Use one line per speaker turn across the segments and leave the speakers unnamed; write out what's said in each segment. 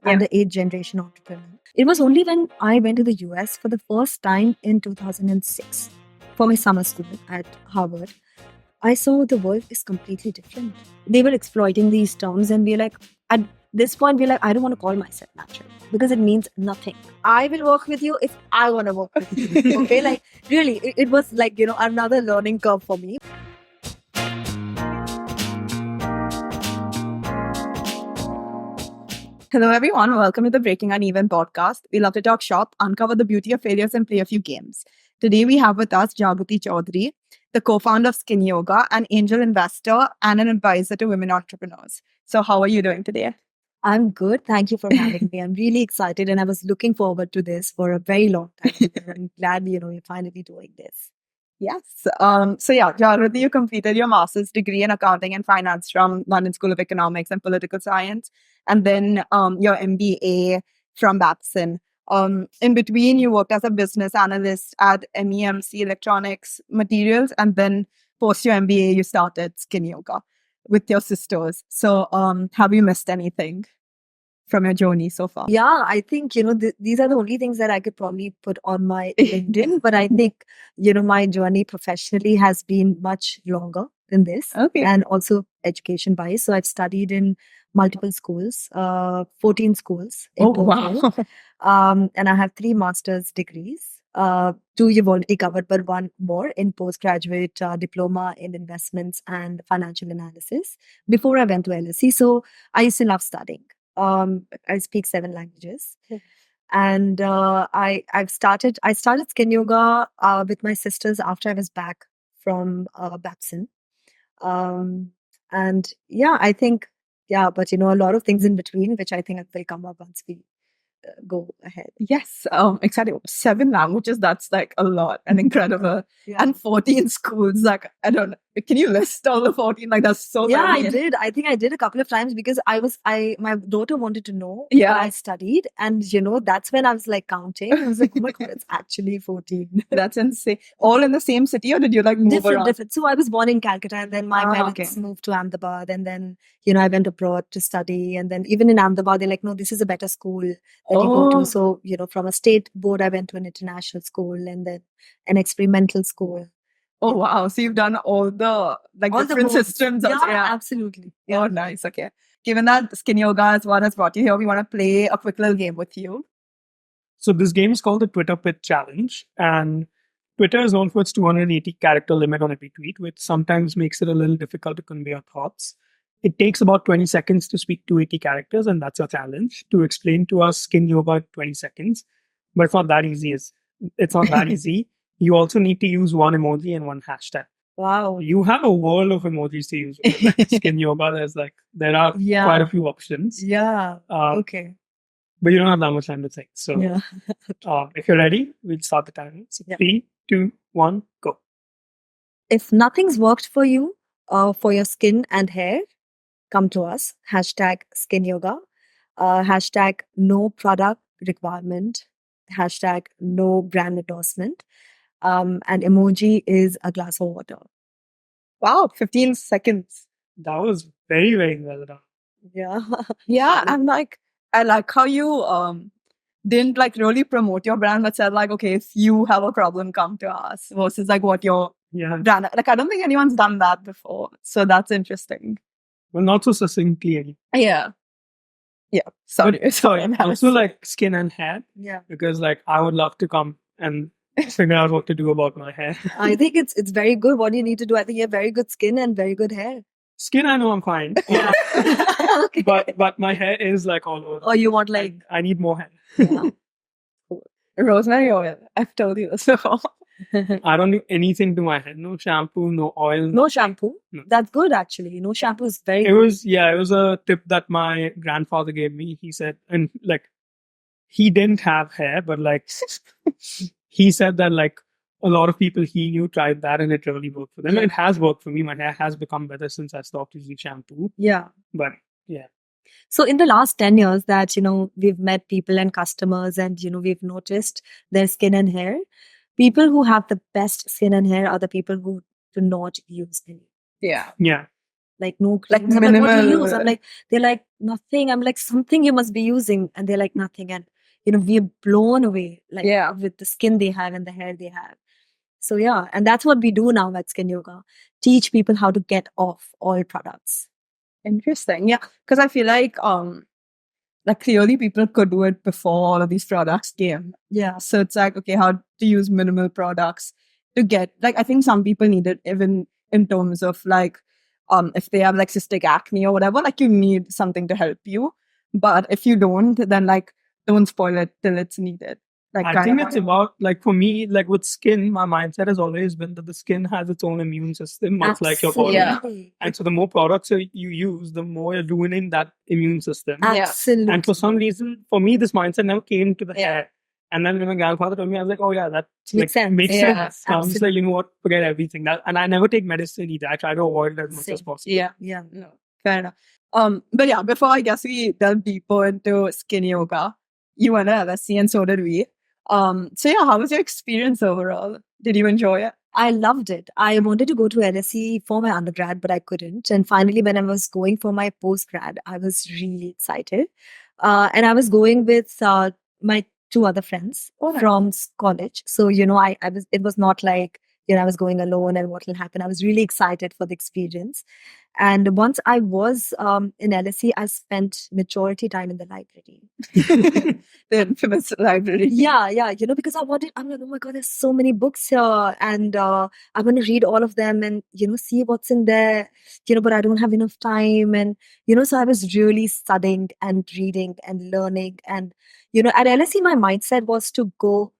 I'm the 8th generation entrepreneur. It was only when I went to the US for the first time in 2006 for my summer school at Harvard. I saw the world is completely different. They were exploiting these terms, and we're like, at this point, we're like, I don't want to call myself natural because it means nothing. I will work with you if I want to work with you. Okay, like really, it was like, another learning curve for me.
Hello, everyone. Welcome to the Breaking Uneven podcast. We love to talk shop, uncover the beauty of failures, and play a few games. Today, we have with us Jagriti Choudhary, the co-founder of SkinYoga, an angel investor, and an advisor to women entrepreneurs. So, how are you doing today?
I'm good. Thank you for having me. I'm really excited, and I was looking forward to this for a very long time. I'm glad, we're finally doing this.
Yes. Jagriti, you completed your master's degree in accounting and finance from London School of Economics and Political Science, and then your MBA from Babson. In between, you worked as a business analyst at MEMC Electronics Materials, and then post your MBA, you started SkinYoga with your sisters. So, have you missed anything from your journey so far?
Yeah, I think, these are the only things that I could probably put on my LinkedIn. But I think, my journey professionally has been much longer than this.
Okay.
And also education wise. So I've studied in multiple schools, 14 schools in total.
Wow.
And I have 3 master's degrees. 2 you've already covered, but 1 more in postgraduate diploma in investments and financial analysis before I went to LSE. So I used to love studying. I speak 7 languages. And I started SkinYoga with my sisters after I was back from Babson. And yeah, I think, but a lot of things in between, which I think will come up once we go ahead.
Yes, exciting. 7 languages, that's like a lot and incredible.
Yeah.
And 14 schools, like, I don't know. Can you list all the 14? Like, that's so
Yeah,
many.
I did. I think I did a couple of times because my daughter wanted to know
Yeah.
what I studied. And, that's when I was like counting. I was like, oh my God, it's actually 14.
That's insane. All in the same city, or did you like move around?
Different. So I was born in Calcutta, and then my parents moved to Ahmedabad, and then I went abroad to study, and then even in Ahmedabad, they're like, no, this is a better school that you go to. So from a state board, I went to an international school, and then an experimental school.
Oh wow! So you've done all the different systems.
Yeah, absolutely. Yeah.
Oh, nice. Okay. Given that SkinYoga is what has brought you here, we want to play a quick little game with you.
So this game is called the Twitter Pitch Challenge, and Twitter is known for its 280 character limit on every tweet, which sometimes makes it a little difficult to convey your thoughts. It takes about 20 seconds to speak 280 characters, and that's your challenge, to explain to us SkinYoga in 20 seconds. But it's not that easy. It's not that easy. You also need to use 1 emoji and 1 hashtag.
Wow.
You have a world of emojis to use with SkinYoga. There are quite a few options.
Yeah. Okay.
But you don't have that much time to think. So
yeah.
If you're ready, we'll start the timer. So 3, 2, 1, go.
If nothing's worked for you for your skin and hair, come to us. Hashtag SkinYoga. Hashtag no product requirement. Hashtag no brand endorsement. And emoji is a glass of water.
Wow, 15 seconds.
That was very, very well done.
Yeah.
Yeah, I like how you didn't really promote your brand, but said okay, if you have a problem, come to us, versus what your brand. I don't think anyone's done that before. So that's interesting.
Well, not so succinctly.
Yeah. Yeah. Sorry.
Also skin and hair.
Yeah.
Because I would love to come and figure out what to do about my hair.
I think it's very good. What do you need to do? I think you have very good skin and very good hair.
Skin, I know I'm fine. Yeah.
Okay.
But my hair is all over.
Oh, you want
I need more hair.
Yeah.
Rosemary oil. I've told you this before.
I don't do anything to my hair. No shampoo, no oil.
No shampoo? No. That's good actually. No shampoo is very good.
It was a tip that my grandfather gave me. He said, and he didn't have hair, but he said that a lot of people he knew tried that and it really worked for them. Yeah. It has worked for me. My hair has become better since I stopped using shampoo.
Yeah.
But yeah.
So in the last 10 years that, we've met people and customers and, we've noticed their skin and hair. People who have the best skin and hair are the people who do not use any.
Yeah.
Yeah.
like no
Like
creams. I'm like, what do you use?
minimal.
I'm like, they're like, nothing. I'm like, something you must be using. And they're like, nothing. And, we're blown away, like,
Yeah.
with the skin they have and the hair they have. So, yeah. And that's what we do now at Skin Yoga. Teach people how to get off oil products.
Interesting. Yeah. Because I feel like clearly people could do it before all of these products came.
Yeah.
So it's like, okay, how to use minimal products to get, like, I think some people need it even in terms of like, if they have like cystic acne or whatever, like you need something to help you. But if you don't, then like, don't spoil it till it's needed. Like,
I think it's about, like, for me, like with skin, my mindset has always been that the skin has its own immune system, much like your body.
Yeah.
And so the more products you use, the more you're ruining that immune system.
Absolutely.
And for some reason, for me, this mindset never came to the
Yeah.
hair. And then when my grandfather told me, I was like, oh yeah, that
Makes sense.
makes
Yeah,
sense. I'm just like, you know what, forget everything. And I never take medicine either. I try to avoid it as much as
Same.
possible.
Yeah.
Yeah.
No, fair enough. But yeah, before I guess we delve deeper into skin yoga, you went to LSE and so did we. So yeah, how was your experience overall? Did you enjoy it?
I loved it. I wanted to go to LSE for my undergrad, but I couldn't. And finally, when I was going for my postgrad, I was really excited. And I was going with my two other friends from college. So, it was not like, I was going alone and what will happen. I was really excited for the experience. And once I was in LSE, I spent majority time in the library.
The infamous library.
Yeah, because I'm like, oh my God, there's so many books here. And I'm going to read all of them and, see what's in there, but I don't have enough time. And, so I was really studying and reading and learning. And, at LSE, my mindset was to go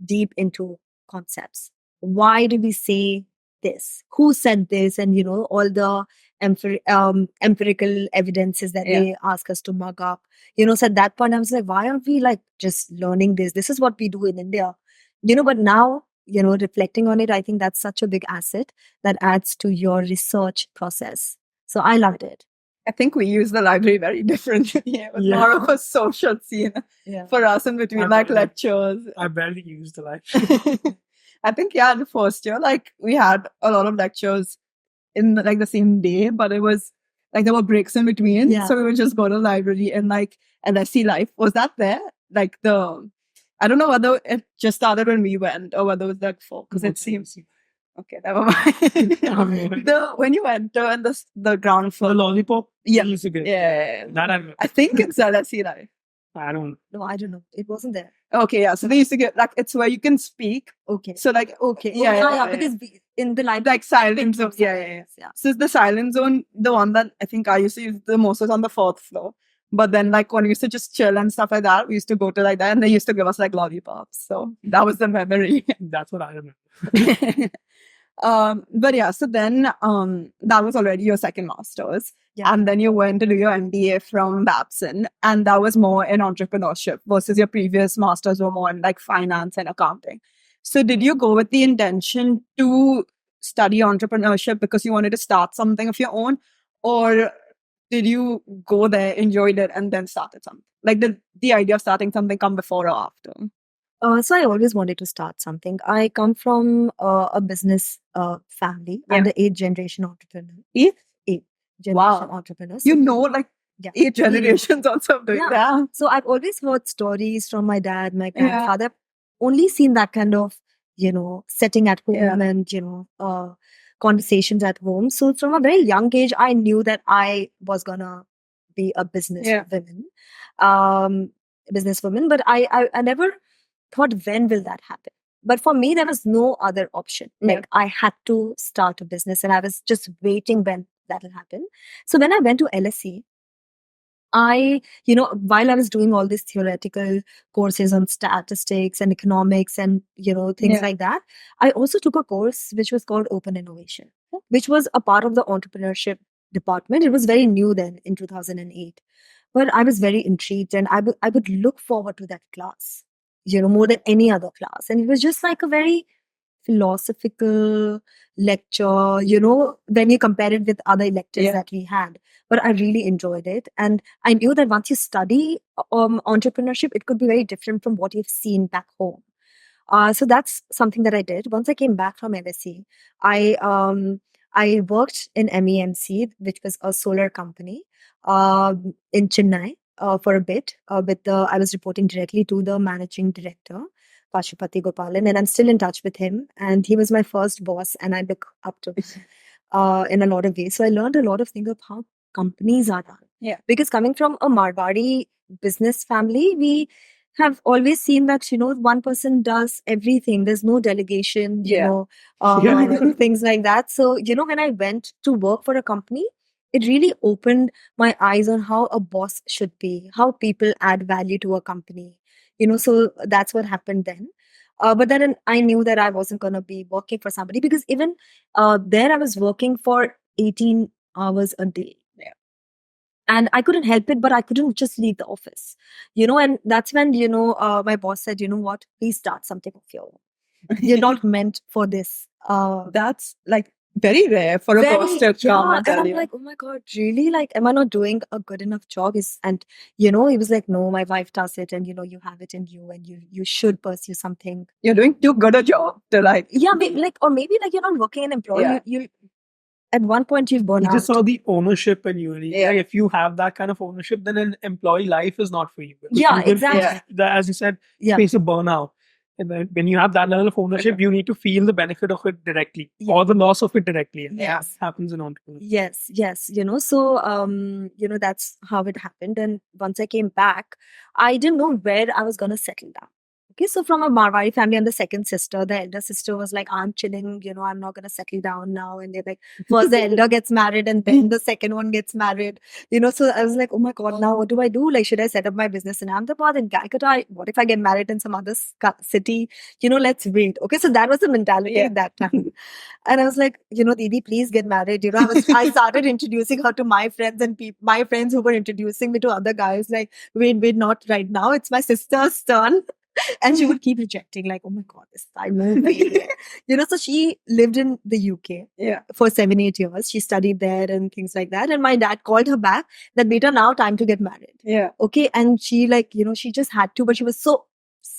deep into concepts. Why do we say this? Who said this? And, all the empirical evidences that they ask us to mug up. So at that point, I was like, why are we like just learning this? This is what we do in India. But now, reflecting on it, I think that's such a big asset that adds to your research process. So I loved it.
I think we use the library very differently. It was more of a social scene for us in between lectures.
I barely used the library.
I think, in the first year, like we had a lot of lectures in like the same day, but it was like there were breaks in between.
Yeah.
So we would just go to the library and like LSE Life. Was that there? Like I don't know whether it just started when we went or whether it was like before, because it seems... Okay, never mind. When you enter in the ground floor.
The lollipop?
Yeah.
Yeah. That
I think it's LSE Life.
I don't.
No, I don't know. It wasn't there.
Okay, yeah. So they used to get like it's where you can speak.
Okay.
So like
Because in the library,
like silent zone. Yeah. So the silent zone, the one that I think I used to use the most was on the 4th floor. But then like when we used to just chill and stuff like that, we used to go to like that, and they used to give us like lollipops. So that was the memory.
That's what I remember.
But yeah, so then that was already your second master's.
Yeah.
And then you went to do your MBA from Babson, and that was more in entrepreneurship versus your previous masters were more in like finance and accounting. So did you go with the intention to study entrepreneurship because you wanted to start something of your own, or did you go there, enjoyed it, and then started something? Like did the idea of starting something come before or after?
So I always wanted to start something. I come from a business family. I'm the 8th generation entrepreneur. 8th generation entrepreneur. So,
you know, like 8 generations also doing that.
So I've always heard stories from my dad, my grandfather. Only seen that kind of, setting at home and, conversations at home. So from a very young age, I knew that I was gonna be a businesswoman. But I never thought, when will that happen? But for me, there was no other option. Like I had to start a business and I was just waiting when that will happen. So when I went to LSE, while I was doing all these theoretical courses on statistics and economics and, things like that, I also took a course which was called Open Innovation, which was a part of the entrepreneurship department. It was very new then in 2008. But I was very intrigued and I would look forward to that class, more than any other class. And it was just like a very philosophical lecture, when you compare it with other electives that we had. But I really enjoyed it. And I knew that once you study entrepreneurship, it could be very different from what you've seen back home. So that's something that I did. Once I came back from LSE, I I worked in MEMC, which was a solar company, in Chennai for a bit. I was reporting directly to the managing director, Pashupati Gopalan, and I'm still in touch with him. And he was my first boss, and I look up to him in a lot of ways. So I learned a lot of things of how companies are done.
Yeah.
Because coming from a Marwari business family, we have always seen that, one person does everything. There's no delegation,
Yeah.
things like that. So, when I went to work for a company, it really opened my eyes on how a boss should be, how people add value to a company. So that's what happened then. But then I knew that I wasn't going to be working for somebody, because even there I was working for 18 hours a day.
Yeah.
And I couldn't help it, but I couldn't just leave the office, and that's when, my boss said, you know what, please start something of your own. You're not meant for this.
That's like very rare for a boss to come and
And
tell
I'm
you.
like, oh my God, really? Like, am I not doing a good enough job? And he was like, no, my wife does it, and you have it in you, and you should pursue something.
You're doing too good a job to like.
Yeah, maybe like you're not working an employee.
Yeah.
You at one point you've burned
You
out.
just saw the ownership in you.
Yeah.
Like, if you have that kind of ownership, then an employee life is not for you. Because
Yeah,
you will
exactly.
as you said,
Yeah.
face a burnout. And then when you have that level of ownership, you need to feel the benefit of it directly, or the loss of it directly. And
Yeah.
that happens in entrepreneurship.
Yes. So, that's how it happened. And once I came back, I didn't know where I was going to settle down. Okay, so from a Marwari family, I'm the second sister. The elder sister was like, I'm chilling, I'm not going to settle down now. And they're like, first the elder gets married and then the second one gets married. So I was like, oh my God, now what do I do? Like, should I set up my business in Ahmedabad, in Calcutta? What if I get married in some other city? Let's wait. Okay, so that was the mentality at that time. And I was like, Didi, please get married. I started introducing her to my friends, and my friends who were introducing me to other guys, like, wait, not right now. It's my sister's turn. And she would keep rejecting, like, oh my God, this time, no way. So she lived in the UK for 7-8 years. She studied there and things like that. And my dad called her back that, beta, now time to get married.
Yeah.
Okay. And she, like, she just had to, but she was so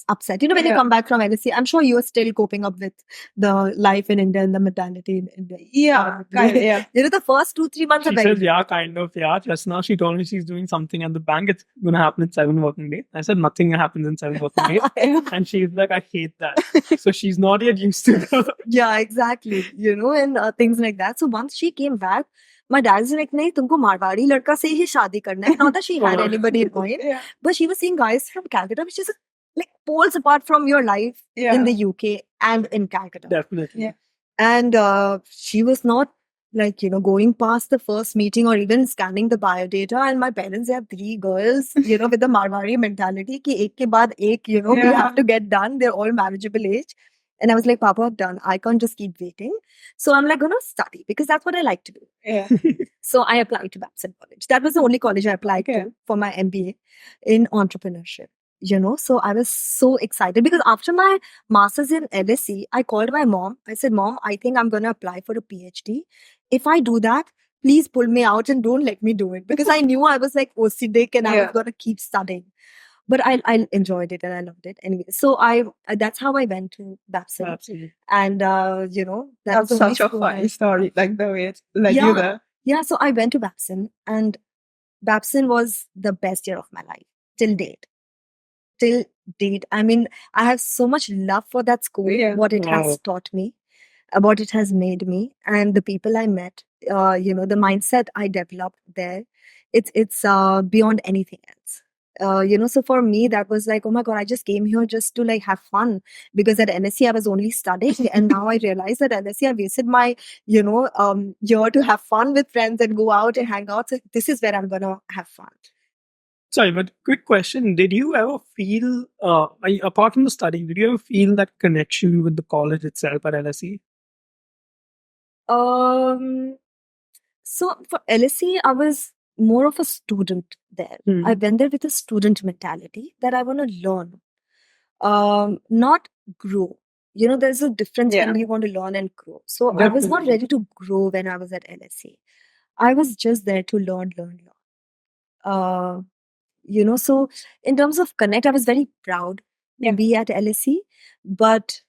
upset. When you come back from LSE, I'm sure you're still coping up with the life in India and the mentality in India.
Yeah. Kind of, yeah.
The first 2-3 months
She
are very
said, yeah, kind of. Yeah, just now she told me she's doing something at the bank. It's going to happen in 7 working days. I said, nothing happens in 7 working days. And she's like, I hate that. So she's not yet used to that.
Yeah, exactly. And things like that. So once she came back, my dad's like, nahi, tumko Marwari ladka se hi shaadi karna hai. Not that she had anybody in mind.
Yeah.
But she was seeing guys from Calcutta, which is like poles apart from your life in the UK and in Calcutta.
Definitely.
Yeah.
And she was not like, going past the first meeting or even scanning the biodata. And my parents have 3 girls, with the Marwari mentality, ki ek ke baad ek, we have to get done. They're all marriageable age. And I was like, Papa, I'm done. I can't just keep waiting. So I'm like, going to study because that's what I like to do.
Yeah.
So I applied to Babson College. That was the only college I applied to for my MBA in entrepreneurship. So I was so excited because after my master's in LSE, I called my mom. I said, Mom, I think I'm going to apply for a PhD. If I do that, please pull me out and don't let me do it. Because I knew I was like OCD and I was going to keep studying. But I enjoyed it and I loved it anyway. So that's how I went to Babson.
Absolutely.
And,
that's such a funny story. Like the way it's like you there.
Yeah, so I went to Babson and Babson was the best year of my life till date. I mean, I have so much love for that school, what it has taught me, what it has made me, and the people I met, the mindset I developed there. It's beyond anything else. So for me, that was like, oh my God, I just came here just to like have fun because at NSC I was only studying and now I realize that at NSC I wasted my, year to have fun with friends and go out and hang out. So this is where I'm going to have fun.
Sorry, but quick question. Did you ever feel, apart from the studying, did you ever feel that connection with the college itself at LSE?
So for LSE, I was more of a student there. I went there with a student mentality that I want to learn, not grow. There's a difference when you want to learn and grow. So I was not ready to grow when I was at LSE. I was just there to learn. So in terms of connect, I was very proud to be at LSE, but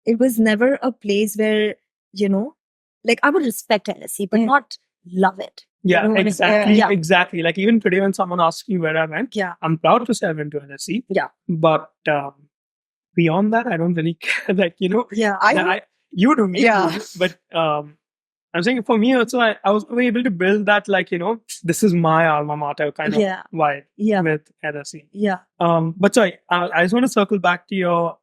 it was never a place where, Like I would respect LSE, but
Mm.
not love it.
Yeah,
You know what I mean?
exactly.
Yeah.
Exactly. Like even today, when someone asks me where I went,
Yeah.
I'm proud to say I went to LSE.
Yeah.
But beyond that, I don't really care. Like,
Yeah.
you do, you
Yeah.
do. But I'm saying for me also, I was able to build that, like, this is my alma mater kind of
Yeah.
vibe
Yeah.
with LSE.
Yeah.
But sorry, I just want to circle back to your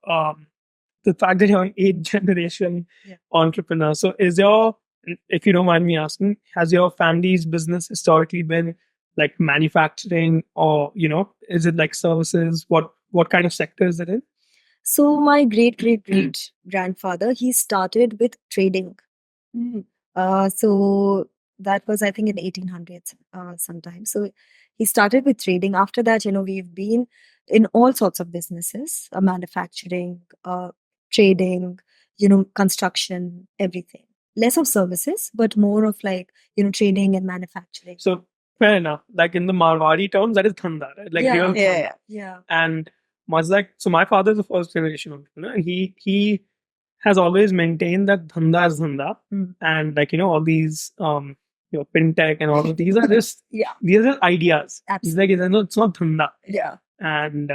the fact that you're an 8th generation entrepreneur. So if you don't mind me asking, has your family's business historically been like manufacturing, or is it like services? What kind of sector is it in?
So my great grandfather, he started with trading. So that was, I think, in 1800s sometime. So he started with trading. After that, we've been in all sorts of businesses, manufacturing, trading, construction, everything. Less of services, but more of like, trading and manufacturing.
So fair enough. Like in the Marwari terms, that is dhanda, right? Like real dhanda.
Yeah.
And much like, so my father is a 1st generation entrepreneur, and he has always maintained that dhanda is dhanda. And like, all these, fintech and all of these are just, these are ideas.
Absolutely.
It's like, it's not dhanda.
Yeah.
And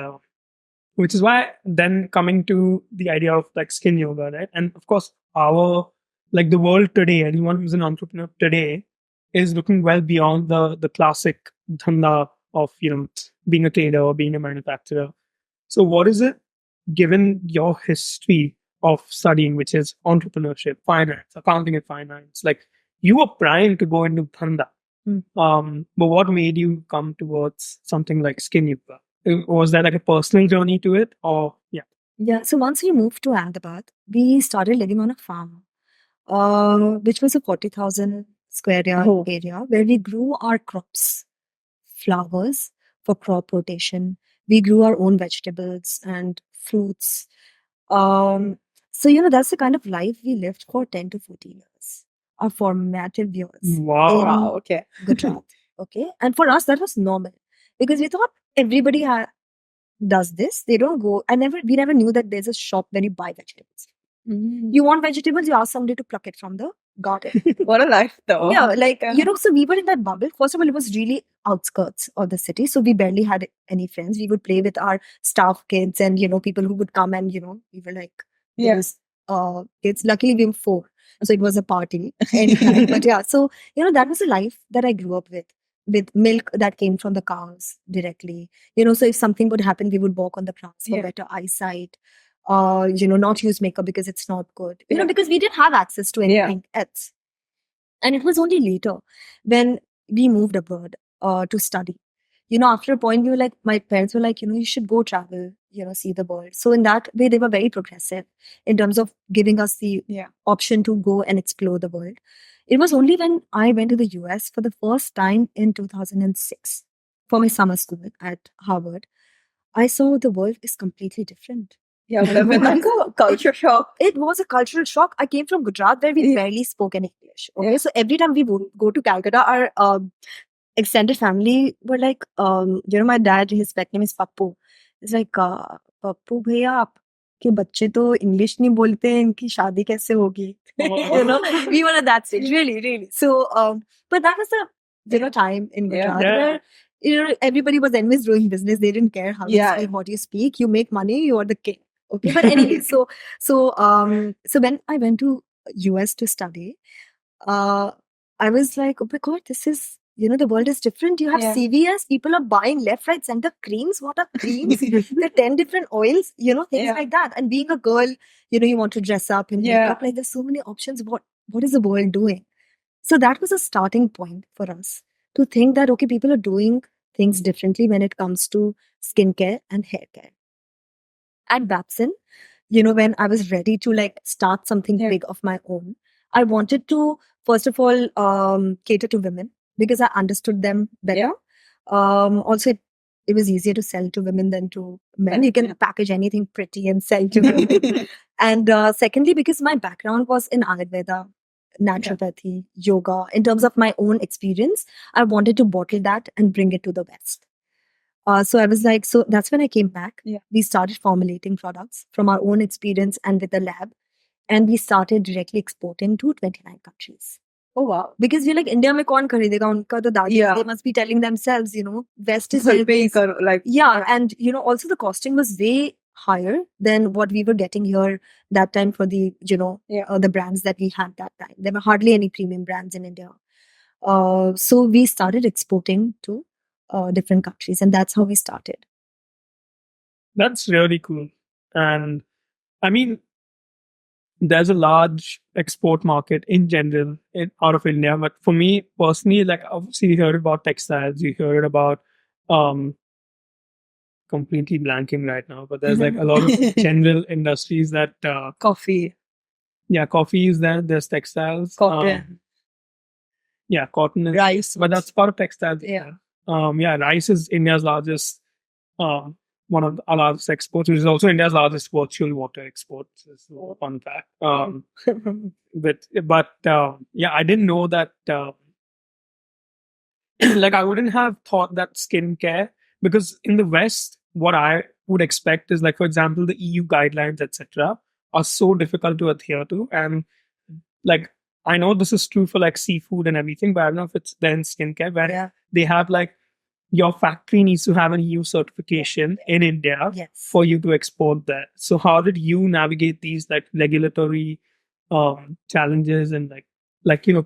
which is why then coming to the idea of like skin yoga, right? And of course, the world today, anyone who's an entrepreneur today is looking well beyond the classic dhanda of, being a trader or being a manufacturer. So what is it, given your history of studying, which is entrepreneurship, finance, accounting and finance, like you were primed to go into dhanda. But what made you come towards something like skin yoga? Was that like a personal journey to it, or
Yeah. So once we moved to Ahmedabad, we started living on a farm, which was a 40,000 square yard area where we grew our crops, flowers for crop rotation. We grew our own vegetables and fruits. So, that's the kind of life we lived for 10 to 14 years, our formative years.
Wow.
Okay.
Gujarat. Okay. And for us, that was normal because we thought everybody does this. They don't go. We never knew that there's a shop where you buy vegetables. You want vegetables, you ask somebody to pluck it from the garden.
What a life, though.
Yeah, so we were in that bubble. First of all, it was really outskirts of the city. So we barely had any friends. We would play with our staff kids and, people who would come and, we were like, kids. Luckily, we were 4. So it was a party anytime. But yeah, so, that was a life that I grew up with milk that came from the cows directly. So if something would happen, we would walk on the grass for better eyesight. Not use makeup because it's not good. Because we didn't have access to anything else. And it was only later when we moved abroad to study. After a point, my parents were like, you should go travel, see the world. So in that way, they were very progressive in terms of giving us the option to go and explore the world. It was only when I went to the US for the first time in 2006 for my summer school at Harvard, I saw the world is completely different.
Yeah, would have been like a culture shock.
It was a cultural shock. I came from Gujarat where we barely spoke any English. Okay, so every time we go to Calcutta, our extended family were like, my dad, his pet name is Pappu. It's like, Pappu bhaiya, आपके बच्चे तो English नहीं बोलते हैं, इनकी शादी कैसे होगी? We were at that stage, really. So, but that was the time in Gujarat where everybody was anyways doing business. They didn't care how you speak, what you speak. You make money, you are the king. Okay, but anyway, so when I went to US to study, I was like, oh my God, this is, the world is different. You have CVS, people are buying left, right, center creams. What are creams? There are 10 different oils, things like that. And being a girl, you want to dress up and make up. Like there's so many options. What is the world doing? So that was a starting point for us to think that, okay, people are doing things differently when it comes to skincare and hair care. At Babson, when I was ready to start something big of my own, I wanted to, first of all, cater to women because I understood them better. Also, it was easier to sell to women than to men. You can package anything pretty and sell to women. And secondly, because my background was in Ayurveda, naturopathy, yoga, in terms of my own experience, I wanted to bottle that and bring it to the West. So I was like, so that's when I came back. We started formulating products from our own experience and with the lab. and we started directly exporting to 29 countries.
Oh wow.
Because we're like, India mein kaun kharidega unka to dadi.
Yeah.
They must be telling themselves, West is
Ghar
where
pe hi
this-
karo, like
Yeah, and also the costing was way higher than what we were getting here that time for the the brands that we had that time. There were hardly any premium brands in India. So we started exporting to different countries, and that's how we started.
That's really cool. And I mean, there's a large export market in general out of India. But for me personally, like obviously you heard about textiles, you heard about completely blanking right now, but there's like a lot of general industries that
coffee,
coffee is there. There's textiles,
cotton,
cotton is,
rice,
but that's part of textiles.
Yeah.
Rice is India's largest, one of our largest exports, which is also India's largest virtual water exports. Is a fun fact. I didn't know that. Like I wouldn't have thought that skincare, because in the West, what I would expect is like, for example, the EU guidelines, etc., are so difficult to adhere to, and like I know this is true for like seafood and everything, but I don't know if it's then skincare where they have like your factory needs to have an EU certification in India for you to export that. So how did you navigate these like regulatory challenges and like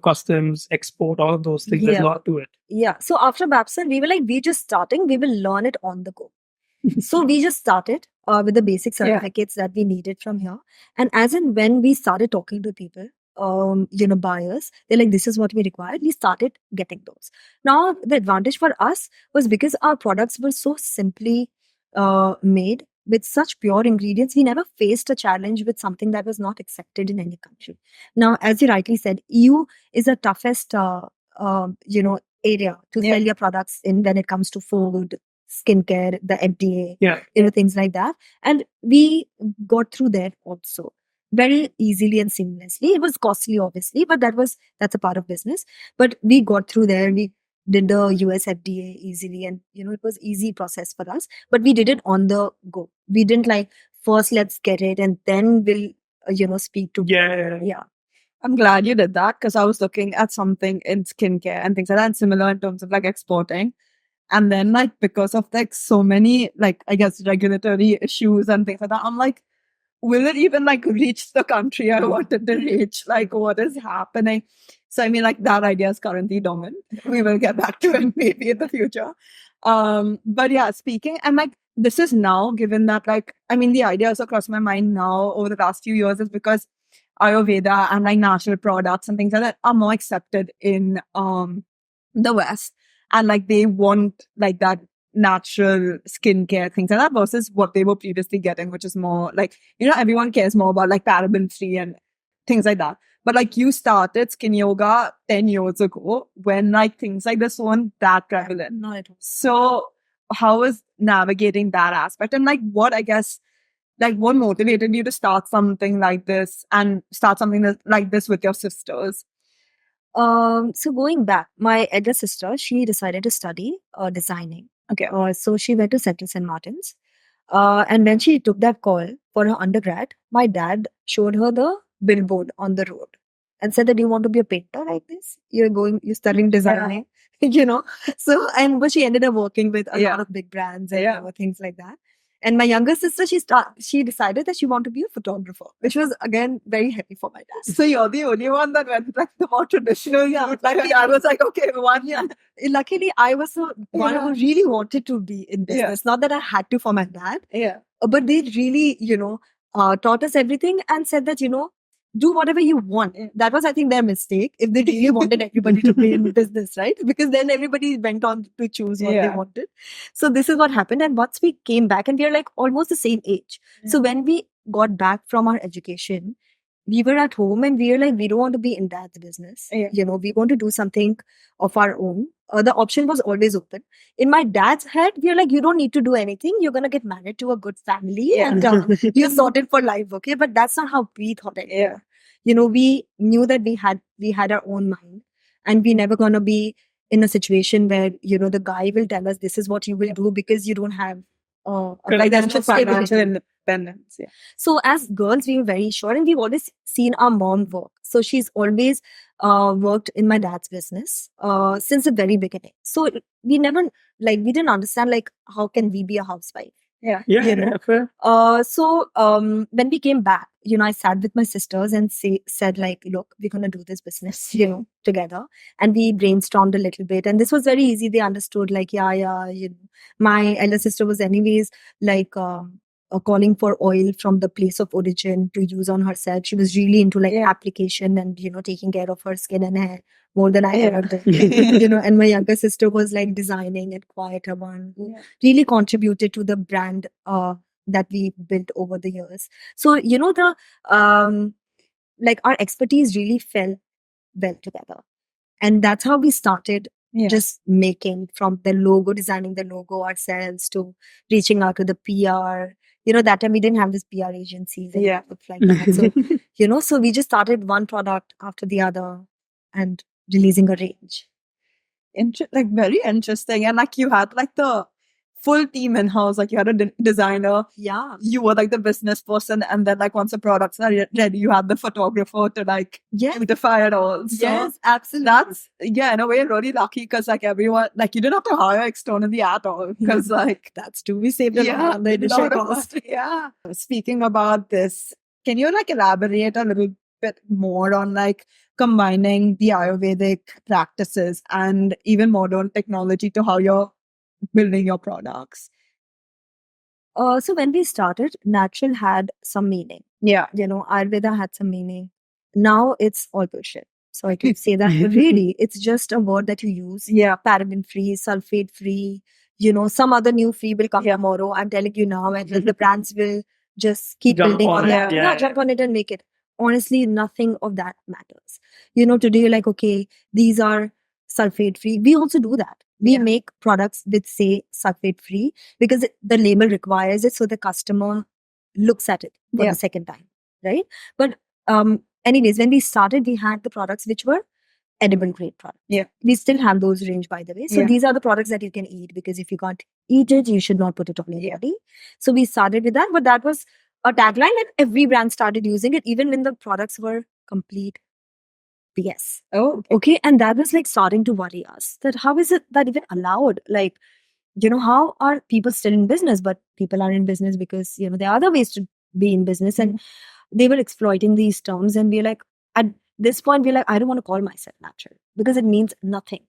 customs, export, all of those things? There's a lot to it.
Yeah. So after Babson, we were like, we're just starting. We will learn it on the go. So we just started with the basic certificates that we needed from here. And as and when we started talking to people, buyers, they're like, this is what we required. We started getting those. Now, the advantage for us was because our products were so simply made with such pure ingredients, we never faced a challenge with something that was not accepted in any country. Now, as you rightly said, EU is the toughest, area to sell your products in when it comes to food, skincare, the FDA, things like that. And we got through there also very easily and seamlessly. It was costly, obviously, but that's a part of business. But we got through there. We did the US FDA easily, and it was easy process for us. But we did it on the go. We didn't like first let's get it and then we'll speak to
yeah.
I'm glad you did that, because I was looking at something in skincare and things like that, and similar in terms of like exporting. And then like because of like so many like I guess regulatory issues and things like that, I'm like, will it even like reach the country I wanted to reach? Like what is happening? So I mean like that idea is currently dormant. We will get back to it maybe in the future. But yeah, speaking and like this is now given that like I mean the idea also crossed my mind now over the last few years is because Ayurveda and like natural products and things like that are more accepted in the West, and like they want like that natural skincare things like that versus what they were previously getting, which is more like everyone cares more about like paraben free and things like that. But like you started SkinYoga 10 years ago when like things like this weren't that prevalent.
Not at all.
So how is navigating that aspect, and like what what motivated you to start something like this and start something like this with your sisters?
So going back, my elder sister, she decided to study designing.
Okay.
So she went to Central St. Martin's. And when she took that call for her undergrad, my dad showed her the billboard on the road and said that you want to be a painter like this? You're studying designing, So, but she ended up working with a lot of big brands and things like that. And my younger sister, she decided that she wanted to be a photographer, which was again very happy for my dad.
So you're the only one that went like the more traditional route. Like I was like, okay, one year.
Luckily, I was the one who really wanted to be in business. Not that I had to for my dad. But they really, taught us everything and said that, do whatever you want. That was, I think, their mistake. If they really wanted everybody to be in business, right? Because then everybody went on to choose what they wanted. So this is what happened. And once we came back, and we are like almost the same age. So when we got back from our education, we were at home and we were like, we don't want to be in dad's business. We want to do something of our own. The option was always open. In my dad's head, we are like, you don't need to do anything. You're going to get married to a good family and you're sorted for life. Okay. But that's not how we thought it. We knew that we had our own mind, and we never going to be in a situation where, the guy will tell us this is what you will do because you don't have
like there's no
stability.
financial independence. Yeah.
So as girls, we were very sure, and we've always seen our mom work. So she's always worked in my dad's business since the very beginning. So we never we didn't understand how can we be a housewife.
Yeah.
You know?
fair.
So when we came back, I sat with my sisters and said look, we're gonna do this business, together. And we brainstormed a little bit, and this was very easy. They understood, yeah. My elder sister was anyways calling for oil from the place of origin to use on herself. She was really into application and taking care of her skin and hair more than I ever did. And my younger sister was designing and quite a one who really contributed to the brand that we built over the years. So the our expertise really fell well together, and that's how we started. Just making from the logo, designing the logo ourselves to reaching out to the PR. That time we didn't have this PR agencies. And stuff like that. So, so we just started one product after the other and releasing a range.
Very interesting. And you had the full team in house. You had a designer.
Yeah.
You were the business person. And then once the products are ready, you had the photographer to beautify it all. So
yes, absolutely.
That's, in a way, really lucky because everyone, you didn't have to hire externally at all. Because
that's true. We saved a lot on the initial cost.
Yeah. Speaking about this, can you elaborate a little bit more on combining the Ayurvedic practices and even modern technology to how you're building your products?
So when we started, natural had some meaning.
Yeah.
Ayurveda had some meaning. Now it's all bullshit. So I can say that, but really, it's just a word that you use.
Yeah.
Paraben free, sulfate free. Some other new free will come tomorrow. I'm telling you now, and the brands will just keep building on that. Jump on it and make it. Honestly, nothing of that matters. Today you're okay, these are sulfate free. We also do that. We make products which say sulfate free because the label requires it, so the customer looks at it for the second time, right? But anyways, when we started, we had the products which were edible grade products.
Yeah.
We still have those range, by the way. So these are the products that you can eat, because if you can't eat it, you should not put it on your body. So we started with that, but that was a tagline and every brand started using it, even when the products were complete BS.
Oh,
okay. And that was starting to worry us, that how is it that even allowed? How are people still in business? But people are in business because, there are other ways to be in business, and they were exploiting these terms. And we're at this point, we're I don't want to call myself natural because it means nothing.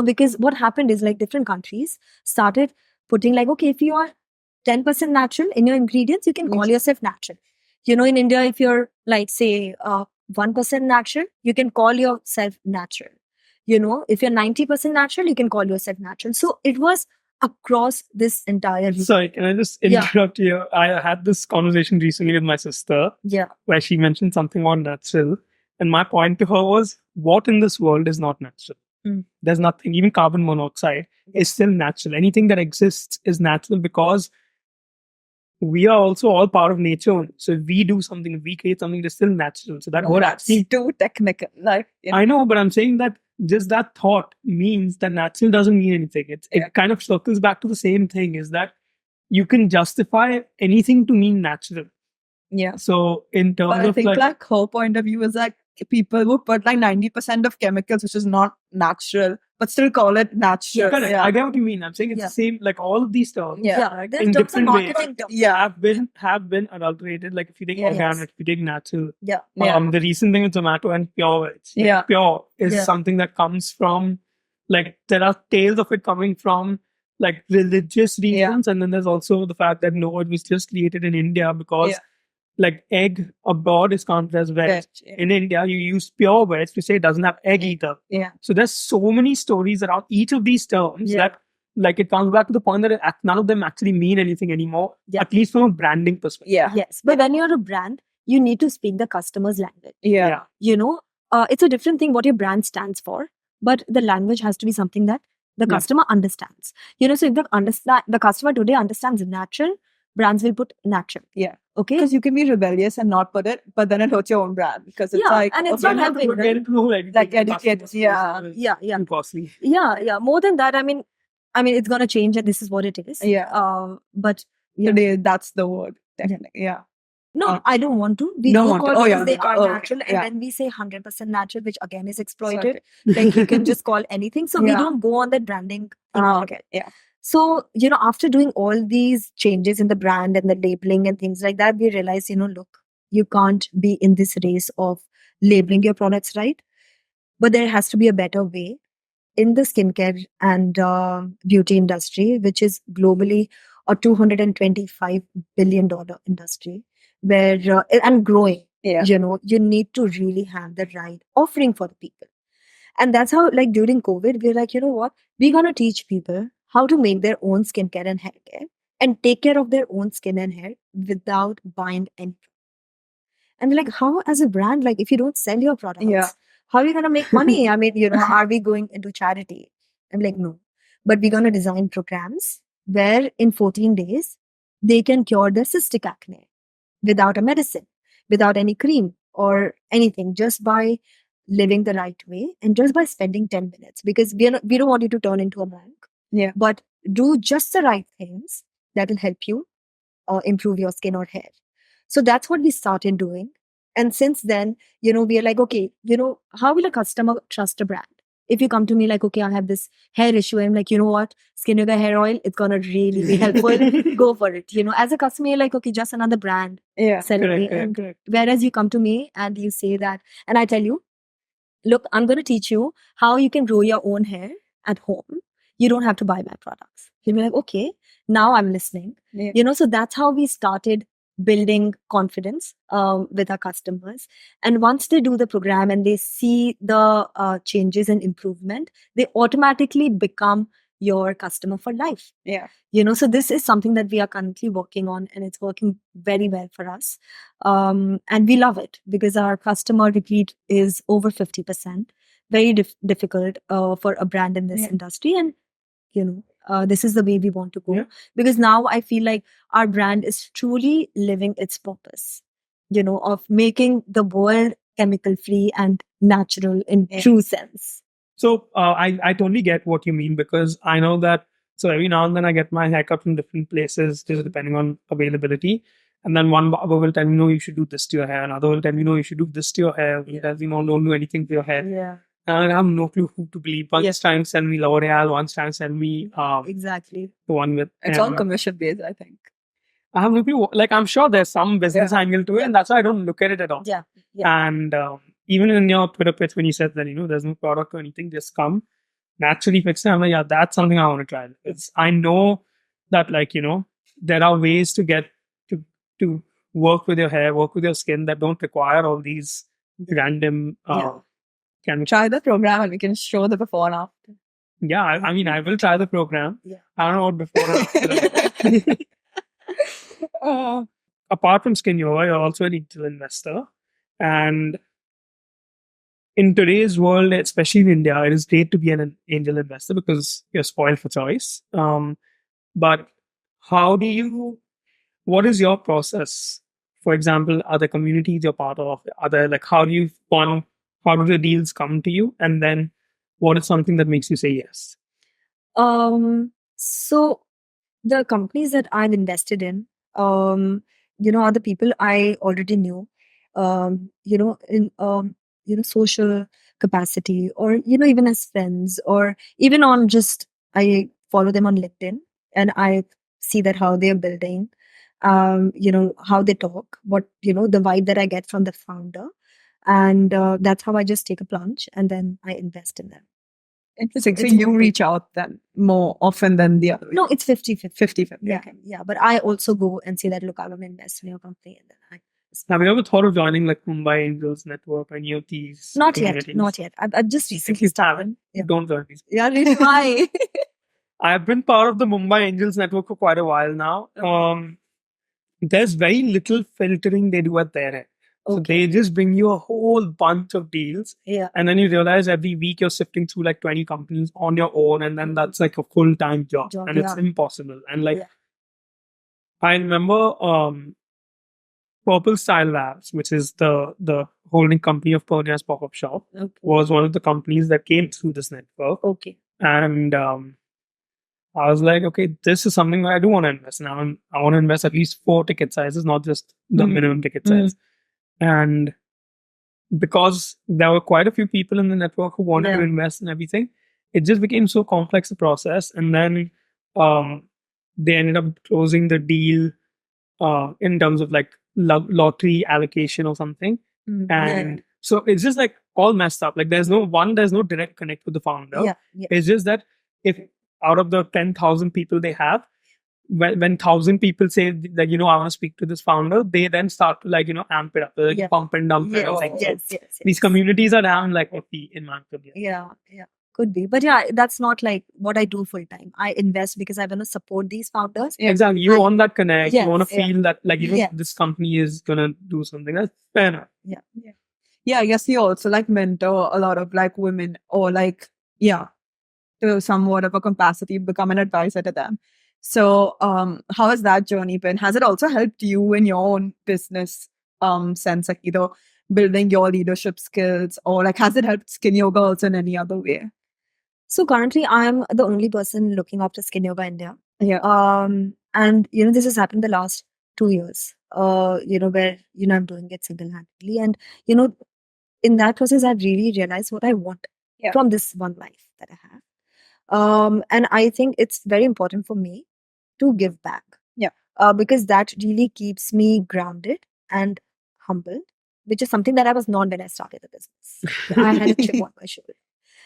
Because what happened is different countries started putting okay, if you are 10% natural in your ingredients, you can call yourself natural. In India, if you're say 1% natural, you can call yourself natural. If you're 90% natural, you can call yourself natural. So it was across this entire region.
Sorry, can I just interrupt you? I had this conversation recently with my sister where she mentioned something on natural. And my point to her was, what in this world is not natural? There's nothing. Even carbon monoxide is still natural. Anything that exists is natural because we are also all part of nature. So if we do something, if we create something, it's still natural. So that word actually
too technical.
I know, but I'm saying that just that thought means that natural doesn't mean anything. It kind of circles back to the same thing, is that you can justify anything to mean natural.
Yeah.
So in terms
but I
of
think her point of view is people would put 90% of chemicals, which is not natural, but still call it natural.
Correct. I get what you mean. I'm saying it's the same, all of these terms in different ways have been adulterated. If you take organic, if you take natural. The recent thing with tomato and pure veg. Pure is something that comes from there are tales of it coming from religious reasons, and then there's also the fact that no, it was just created in India because egg abroad is counted as veg. In India, you use pure veg to say it doesn't have egg either. So there's so many stories around each of these terms that it comes back to the point that none of them actually mean anything anymore, at least from a branding perspective.
Yes. But when you're a brand, you need to speak the customer's language. It's a different thing what your brand stands for, but the language has to be something that the customer understands. So if the customer today understands natural, brands will put natural. Okay.
Because you can be rebellious and not put it, but then it hurts your own brand because it's
and it's not helping.
Educate.
Too costly. More than that, I mean, it's gonna change, and this is what it is.
Yeah.
But yeah.
Today, that's the word. Definitely. Yeah.
No, I don't want to. We
don't
don't
want to.
call
Oh,
because
yeah.
they are
Oh, okay.
natural, and
Yeah.
then we say 100% natural, which again is exploited.
Sorry.
Like you can just call anything. So we
Yeah.
don't go on that branding thing.
Okay. Yeah.
So, after doing all these changes in the brand and the labeling and things like that, we realized, look, you can't be in this race of labeling your products right, but there has to be a better way in the skincare and beauty industry, which is globally a $225 billion industry, where and growing.
Yeah.
You need to really have the right offering for the people. And that's how, like during COVID, we're like, you know what? We're gonna teach people how to make their own skincare and hair care and take care of their own skin and hair without buying any. And like, how as a brand, like if you don't sell your products,
Yeah.
how are you gonna make money? I mean, are we going into charity? I'm like, no. But we're gonna design programs where in 14 days they can cure their cystic acne without a medicine, without any cream or anything, just by living the right way and just by spending 10 minutes. Because we don't want you to turn into a monk,
Yeah.
but do just the right things that will help you improve your skin or hair. So that's what we started doing. And since then, we are like, okay, how will a customer trust a brand? If you come to me like, okay, I have this hair issue, I'm like, you know what, SkinYoga hair oil, it's gonna really be helpful. Go for it. As a customer, you're like, okay, just another brand.
Yeah.
Sell me. And
Correct.
whereas you come to me and you say that, and I tell you, look, I'm gonna teach you how you can grow your own hair at home. You don't have to buy my products. You'll be like, okay, now I'm listening.
Yeah.
So that's how we started building confidence with our customers. And once they do the program and they see the changes and improvement, they automatically become your customer for life.
Yeah.
So this is something that we are currently working on, and it's working very well for us. And we love it because our customer repeat is over 50%. Very difficult for a brand in this
Yeah.
industry. And this is the way we want to go.
Yeah.
Because now I feel like our brand is truly living its purpose, of making the world chemical free and natural in true sense.
So I totally get what you mean, because I know that. So every now and then I get my haircut from different places, just depending on availability. And then one barber will tell me, no, you should do this to your hair. Another will tell me, no, you should do this to your hair. He tells me, no, don't do anything to your hair.
Yeah.
And I have no clue who to believe. One's trying to sell me L'Oreal, one's trying to sell me
Exactly.
the one with.
It's all commission based, I think.
I have no clue. Like, I'm sure there's some business angle to it, and that's why I don't look at it at all.
Yeah.
And even in your Twitter pitch, when you said that, there's no product or anything, just come naturally fix it. I'm like, yeah, that's something I want to try. I know that, like, there are ways to get to work with your hair, work with your skin that don't require all these random chemicals.
Try the program and we can show the before and after.
Yeah, I mean, I will try the program.
Yeah.
I don't know what before and after. Apart from SkinYoga, you're also an angel investor. And in today's world, especially in India, it is great to be an angel investor because you're spoiled for choice. But what is your process? For example, other communities you're part of, how do the deals come to you? And then what is something that makes you say yes?
So the companies that I've invested in, are the people I already knew, in social capacity, or, even as friends, or even on just, I follow them on LinkedIn and I see that how they're building, how they talk, what, the vibe that I get from the founder. And that's how I just take a plunge and then I invest in them.
Interesting. So
It's
you
more
reach out then more often than the other way?
No, it's 50-50.
50-50.
Yeah,
Okay.
yeah. But I also go and say that, look, I want to invest in your company. And then
Have you ever thought of joining like Mumbai Angels Network or any of these?
Not
communities?
yet. I've just recently started. Yeah.
Don't join these.
Yeah, really. Why?
I've been part of the Mumbai Angels Network for quite a while now. There's very little filtering they do at their end. So they just bring you a whole bunch of deals.
Yeah.
And then you realize every week you're sifting through like 20 companies on your own. And then that's like a full-time job. And it's impossible. And like, I remember Purple Style Labs, which is the holding company of Purnia's Pop-Up Shop, was one of the companies that came through this network.
Okay.
And I was like, okay, this is something that I do want to invest in. I want to invest at least 4 ticket sizes, not just the minimum ticket size. And because there were quite a few people in the network who wanted to invest in everything, it just became so complex a process. And then they ended up closing the deal in terms of like lottery allocation or something. And so it's just like all messed up. Like there's no direct connect with the founder. It's just that if out of the 10,000 people they have, when 1,000 people say that, I want to speak to this founder, they then start to amp it up, pump and dump kind of thing. These communities are down like 50 in my opinion.
Yeah. Could be. But yeah, that's not like what I do full time. I invest because I want to support these founders.
Exactly. You want that connect. You want to feel that this company is going to do something. That's fair enough.
Yeah, I guess you also like mentor a lot of like women or to somewhat of a capacity become an advisor to them. So how has that journey been? Has it also helped you in your own business sense, like either building your leadership skills or like has it helped SkinYoga also in any other way?
So currently I'm the only person looking after SkinYoga India. And this has happened the last 2 years. Where I'm doing it single-handedly. And in that process I really realized what I want from this one life that I have. And I think it's very important for me to give back. Because that really keeps me grounded and humbled, which is something that I was not when I started the business. I had a chip on my shoulder.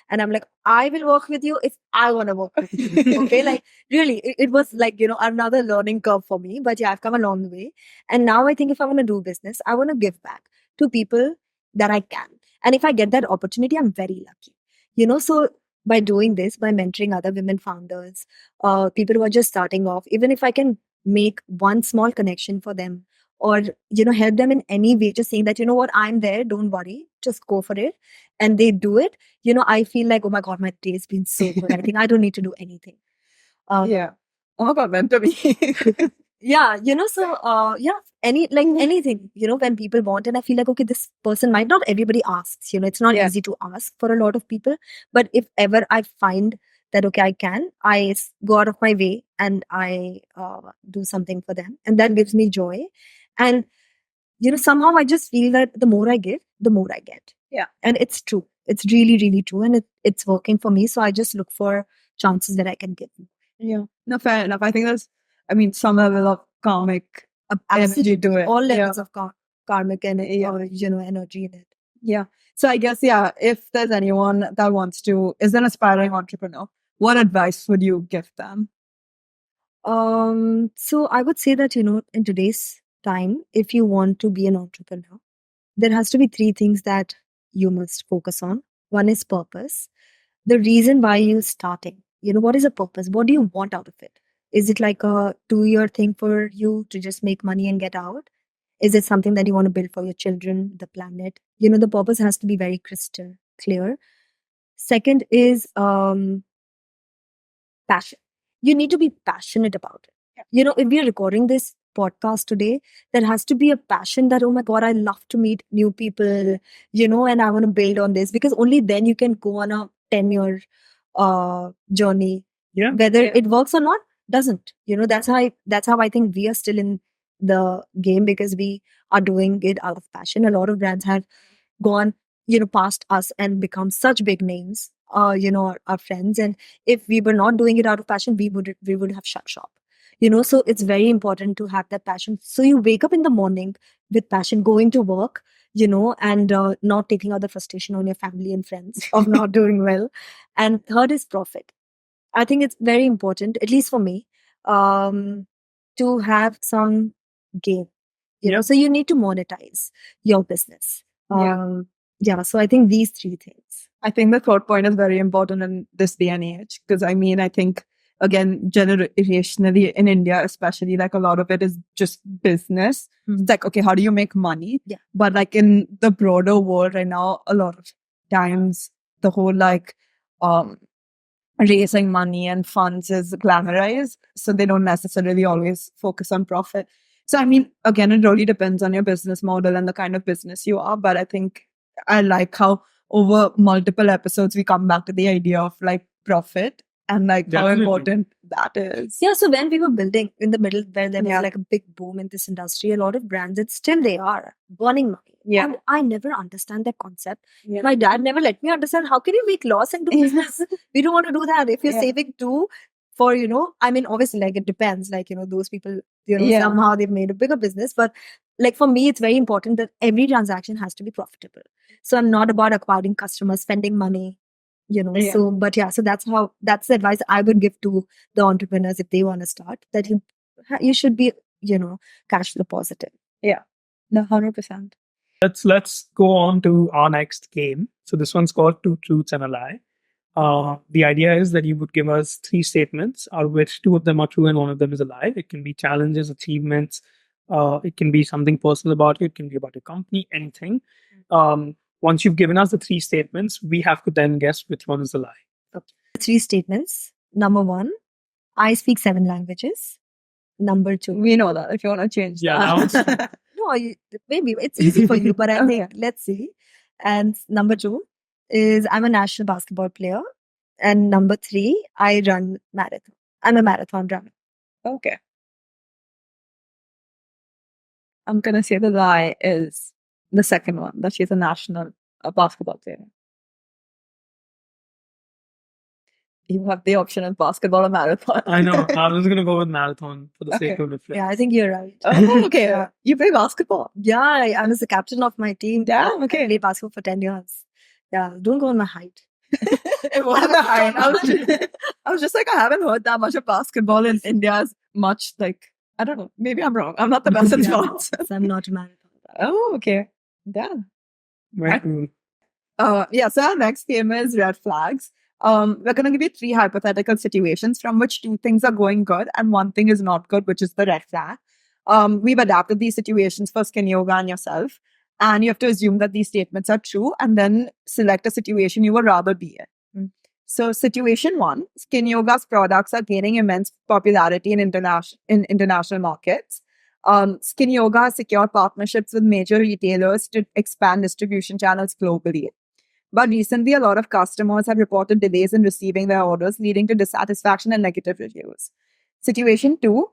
And I'm like, I will work with you if I want to work with you. Okay. Like really, it was like, another learning curve for me. But yeah, I've come a long way. And now I think if I want to do business, I want to give back to people that I can. And if I get that opportunity, I'm very lucky. So by doing this, by mentoring other women founders, people who are just starting off, even if I can make one small connection for them or, help them in any way, just saying that, what, I'm there, don't worry, just go for it. And they do it, I feel like, oh my God, my day's been so good. I think I don't need to do anything.
Oh my God, mentor me.
Anything, when people want, and I feel like, okay, this person might not everybody asks, it's not easy to ask for a lot of people, but if ever I find that, okay, I go out of my way and I do something for them, and that gives me joy. And, somehow I just feel that the more I give, the more I get. And it's true. It's really, really true. And it's working for me. So I just look for chances that I can give.
No, fair enough. I think there's, some level of karmic energy to it.
All levels of karmic energy, energy in it.
So I guess, if there's anyone that is an aspiring entrepreneur, what advice would you give them?
So I would say that, in today's time, if you want to be an entrepreneur, there has to be 3 things that you must focus on. One is purpose. The reason why you're starting. What is a purpose? What do you want out of it? Is it like a 2-year thing for you to just make money and get out? Is it something that you want to build for your children, the planet? The purpose has to be very crystal clear. Second is passion. You need to be passionate about it. If we're recording this podcast today, there has to be a passion that, oh my God, I love to meet new people, and I want to build on this, because only then you can go on a 10-year journey. Whether it works or not, doesn't. That's how I think we are still in the game, because we are doing it out of passion. A lot of brands have gone, past us and become such big names, our friends. And if we were not doing it out of passion, we would have shut shop. So it's very important to have that passion. So you wake up in the morning with passion, going to work, and not taking out the frustration on your family and friends of not doing well. And third is profit. I think it's very important, at least for me, to have some gain. So you need to monetize your business. So I think these 3 things.
I think the third point is very important in this day and age, because I think, again, generationally in India, especially, like a lot of it is just business. It's like, okay, how do you make money? But like in the broader world right now, a lot of times the whole raising money and funds is glamorized. So they don't necessarily always focus on profit. So again, it really depends on your business model and the kind of business you are. But I think I like how over multiple episodes we come back to the idea of like profit and like how important that is.
Yeah, so when we were building in the middle where there was
Yeah.
like a big boom in this industry, a lot of brands, and still they are burning money.
Yeah.
And I never understand that concept.
Yeah.
My dad never let me understand how can you make loss and do business? We don't want to do that. If you're
Yeah.
saving too for, I mean, obviously, like it depends. Like, those people,
Yeah.
somehow they've made a bigger business. But like for me, it's very important that every transaction has to be profitable. So I'm not about acquiring customers, spending money,
Yeah.
so that's the advice I would give to the entrepreneurs if they want to start, that you should be cash flow positive.
No, 100%.
Let's go on to our next game. So this one's called Two Truths and a Lie. The idea is that you would give us three statements, out of which two of them are true and one of them is a lie. It can be challenges, achievements. It can be something personal about you. It can be about your company, anything. Once you've given us the three statements, we have to then guess which one is a lie.
Three statements. Number one, I speak 7 languages. Number two,
We know that if you want to change
Yeah,
that.
no, maybe it's easy for you, but I
Okay.
think let's see. And number two is I'm a national basketball player. And number three, I run marathon. I'm a marathon runner.
Okay. I'm going to say the lie is the second one, that she's a national basketball player. You have the option of basketball or marathon.
I know. I was going to go with marathon for the sake
Okay.
of difference.
Yeah, I think you're right.
Oh, okay.
Yeah.
You play basketball.
Yeah, I was the captain of my team.
Damn,
I
okay.
played basketball for 10 years. Yeah, don't go on my height.
It wasn't the height. I was just like, I haven't heard that much of basketball in India as much. Like, I don't know. Maybe I'm wrong. I'm not the best at
Yeah,
sports.
so I'm not a marathon.
Oh, okay. Damn.
Very cool.
Yeah, so our next game is red flags. We're going to give you 3 hypothetical situations from which 2 things are going good and 1 thing is not good, which is the red flag. We've adapted these situations for SkinYoga and yourself. And you have to assume that these statements are true and then select a situation you would rather be in. So situation 1, SkinYoga's products are gaining immense popularity in international markets. SkinYoga has secured partnerships with major retailers to expand distribution channels globally. But recently, a lot of customers have reported delays in receiving their orders, leading to dissatisfaction and negative reviews. Situation 2,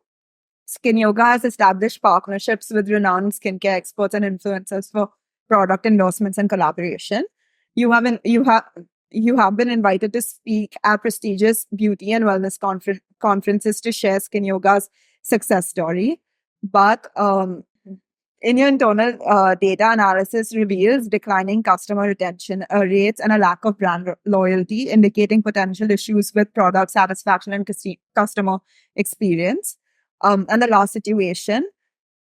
SkinYoga has established partnerships with renowned skincare experts and influencers for product endorsements and collaboration. You have been invited to speak at prestigious beauty and wellness conferences to share SkinYoga's success story. But in your internal data analysis reveals declining customer retention rates and a lack of brand loyalty, indicating potential issues with product satisfaction and customer experience. And the last situation,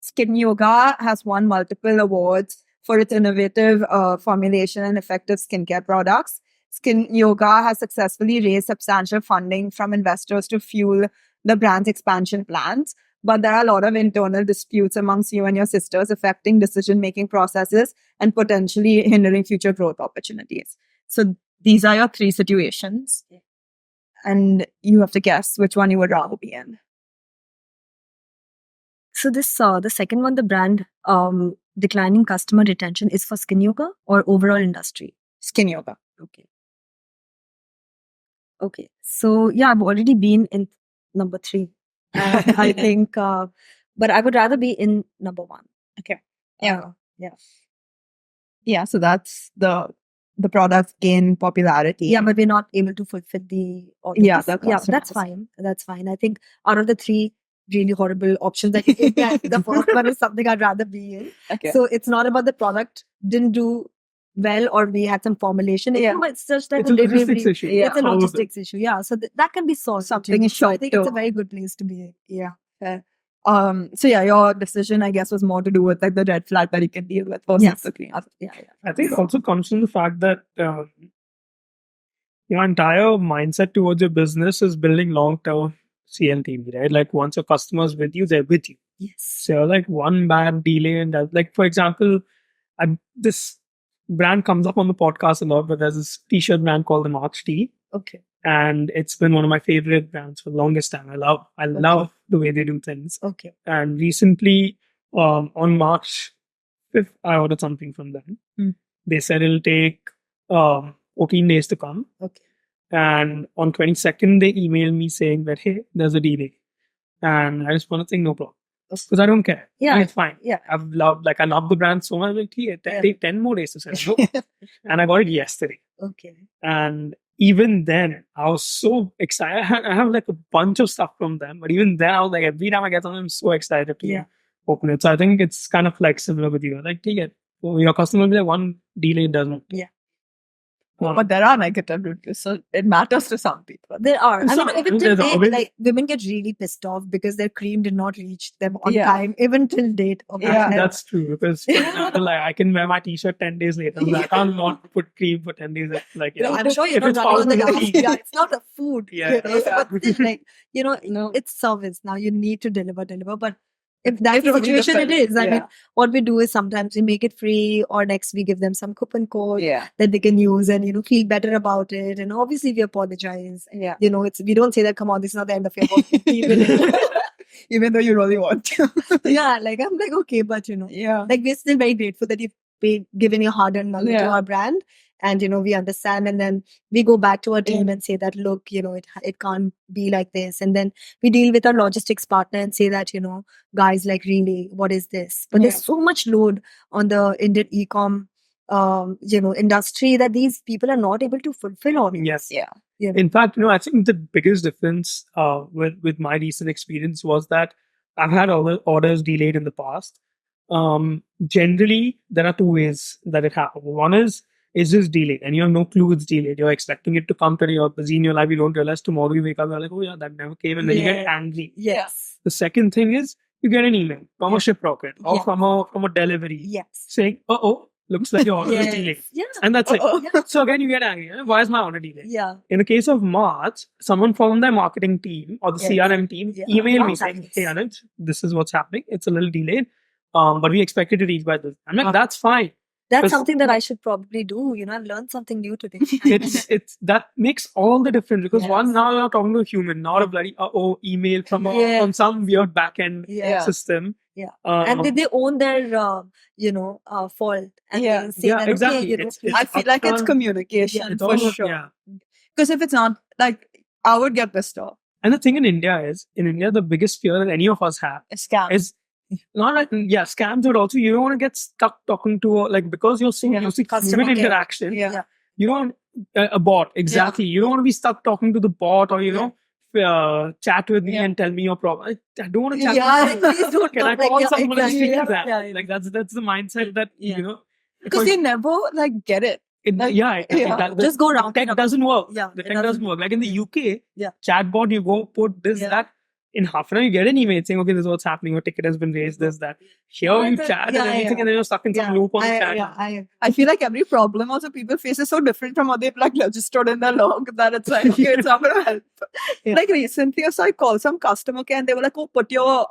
SkinYoga has won multiple awards for its innovative formulation and effective skincare products. SkinYoga has successfully raised substantial funding from investors to fuel the brand's expansion plans. But there are a lot of internal disputes amongst you and your sisters affecting decision-making processes and potentially hindering future growth opportunities. So these are your 3 situations. And you have to guess which one you would rather be in.
So this the second one, the brand declining customer retention, is for SkinYoga or overall industry?
SkinYoga.
Okay. So yeah, I've already been in number 3. I think, but I would rather be in number 1.
Okay. Yeah.
Yeah.
Yeah. So that's the products gain popularity.
Yeah, but we're not able to fulfill the orders.
Yeah,
That's fine. That's fine. I think out of the 3 really horrible options that you get, the first one is something I'd rather be in.
Okay.
So it's not about the product didn't do well or we had some formulation.
Yeah.
It's just that
It's a logistics issue.
Yeah.
It's a
How was it?
logistics issue. Yeah. So that can be solved.
Something
too.
is
So I think it's a
short
very good place to be in. Yeah.
Fair. So yeah, your decision, I guess, was more to do with like the red flag that you can deal with versus
Yes.
the green.
Yeah.
I think it also comes from the fact that your entire mindset towards your business is building long-term CLTV, right? Like once your customers with you, they're with you.
Yes.
So like one bad delay and that, like for example, this brand comes up on the podcast a lot, but there's this t-shirt brand called the March Tea.
Okay.
And it's been one of my favorite brands for the longest time. I love the way they do things.
Okay.
And recently, on March 5th, I ordered something from them. They said it'll take 14 days to come.
Okay.
And on 22nd, they emailed me saying that, hey, there's a delay. And I responded saying, no problem. Because I don't care.
Yeah.
It's fine.
Yeah.
I love the brand so much. Like, yeah, take 10 more days to sell it. And I got it yesterday.
Okay.
And even then, I was so excited. I have like a bunch of stuff from them. But even then, I was like, every time I get something, I'm so excited to open it. So I think it's kind of like similar with you. Like, take it. Your customer will be like, one delay doesn't.
Yeah.
But there are negative reviews, so it matters to some people.
There are. I
So,
mean, even till
there's
date,
always-
like women get really pissed off because their cream did not reach them on
Yeah.
time, even till date.
Actually, that's true because for example, like I can wear my t-shirt 10 days later. Like, I can't not put cream for 10 days. Like,
I'm sure you're
if
not
it's
running on the
possible-
gas. Yeah, it's not a food.
Yeah.
But still, like,
No.
it's service. Now you need to deliver. But if that's the
It's really
situation it
different.
is, I mean, what we do is sometimes we make it free, or next we give them some coupon code
Yeah.
that they can use and feel better about it. And obviously we apologize.
Yeah.
We don't say that, come on, this is not the end of your work.
Even though you really want to.
Yeah, like I'm like, okay, but
Yeah.
like we're still very grateful that you've given your hard-earned money to
Yeah.
our brand, and we understand, and then we go back to our team and say that, look, it can't be like this, and then we deal with our logistics partner and say that, guys, like, really, what is this? But there's so much load on the Indian e-com industry that these people are not able to fulfill all.
Yes.
Yeah.
In fact, I think the biggest difference with my recent experience was that I've had orders delayed in the past. Generally, there are two ways that it happens. One is just delayed and you have no clue it's delayed. You're expecting it to come today, you're busy in your life, you don't realize tomorrow you wake up, you're like, oh yeah, that never came, and then you get angry.
Yes.
The second thing is you get an email from a ship rocket or from a delivery
Yes.
saying, looks like your order is delayed.
Yeah.
And that's it.
Yeah.
So again, you get angry. Why is my order delayed?
Yeah.
In the case of March, someone from their marketing team or the CRM team emailed me saying, hey, Anuj, this is what's happening. It's a little delayed, but we expect it to reach by this. I'm like, that's fine.
That's something that I should probably do. I've learned something new today.
It's that makes all the difference because one, now you're talking to a human, not a bloody email from some weird backend system.
Yeah. And did they own their fault? And they say that,
exactly.
Okay,
I feel like it's communication
It's
for
almost-
sure.
Yeah.
Because if it's not, like, I would get pissed off.
And the thing in India, the biggest fear that any of us have
It's scam.
is not like, scams, but also you don't want to get stuck talking to because you're seeing
Customer
human
care.
interaction.
Yeah.
You don't a bot exactly. You don't want to be stuck talking to the bot or chat with me and tell me your problem. I don't want to chat.
Yeah,
with you.
please don't
Can I
talk
call
like
someone and
exactly.
fix that?
Yeah.
Like that's the mindset that
Because they never, like, get it.
Just go round.
Tech doesn't work.
Yeah,
the
it
tech doesn't work. Like in the UK,
Yeah.
chatbot, you go put this,
Yeah.
that. In half an hour, you get an email saying, okay, this is what's happening. Your ticket has been raised, this, that. Here you chat and everything, and then you're stuck in some loop on the chat.
I feel like every problem also people face is so different from what they've, like, registered in their log that it's like, okay, it's not going to help. Like recently, so I called some customer care and they were like, oh, put your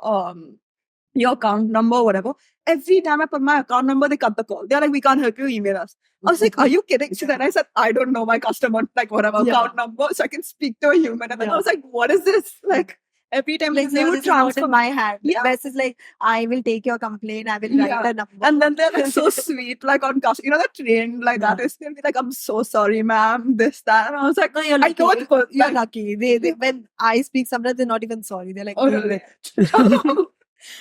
account number or whatever. Every time I put my account number, they cut the call. They're like, we can't help you, email us. I was like, are you kidding? So then I said, I don't know my customer, like, whatever account number, so I can speak to a human. And then I was like, what is this? Like, every time
Like,
they would transfer
in my hand.
Yeah.
Best is like, I will take your complaint. I will write the number.
And then they're like so sweet, like on customer, that trained like that is gonna be like, I'm so sorry, ma'am, this, that. And I was like,
No, you're
I
lucky.
don't
You're lucky. They when I speak, sometimes they're not even sorry. They're like,
Oh, really?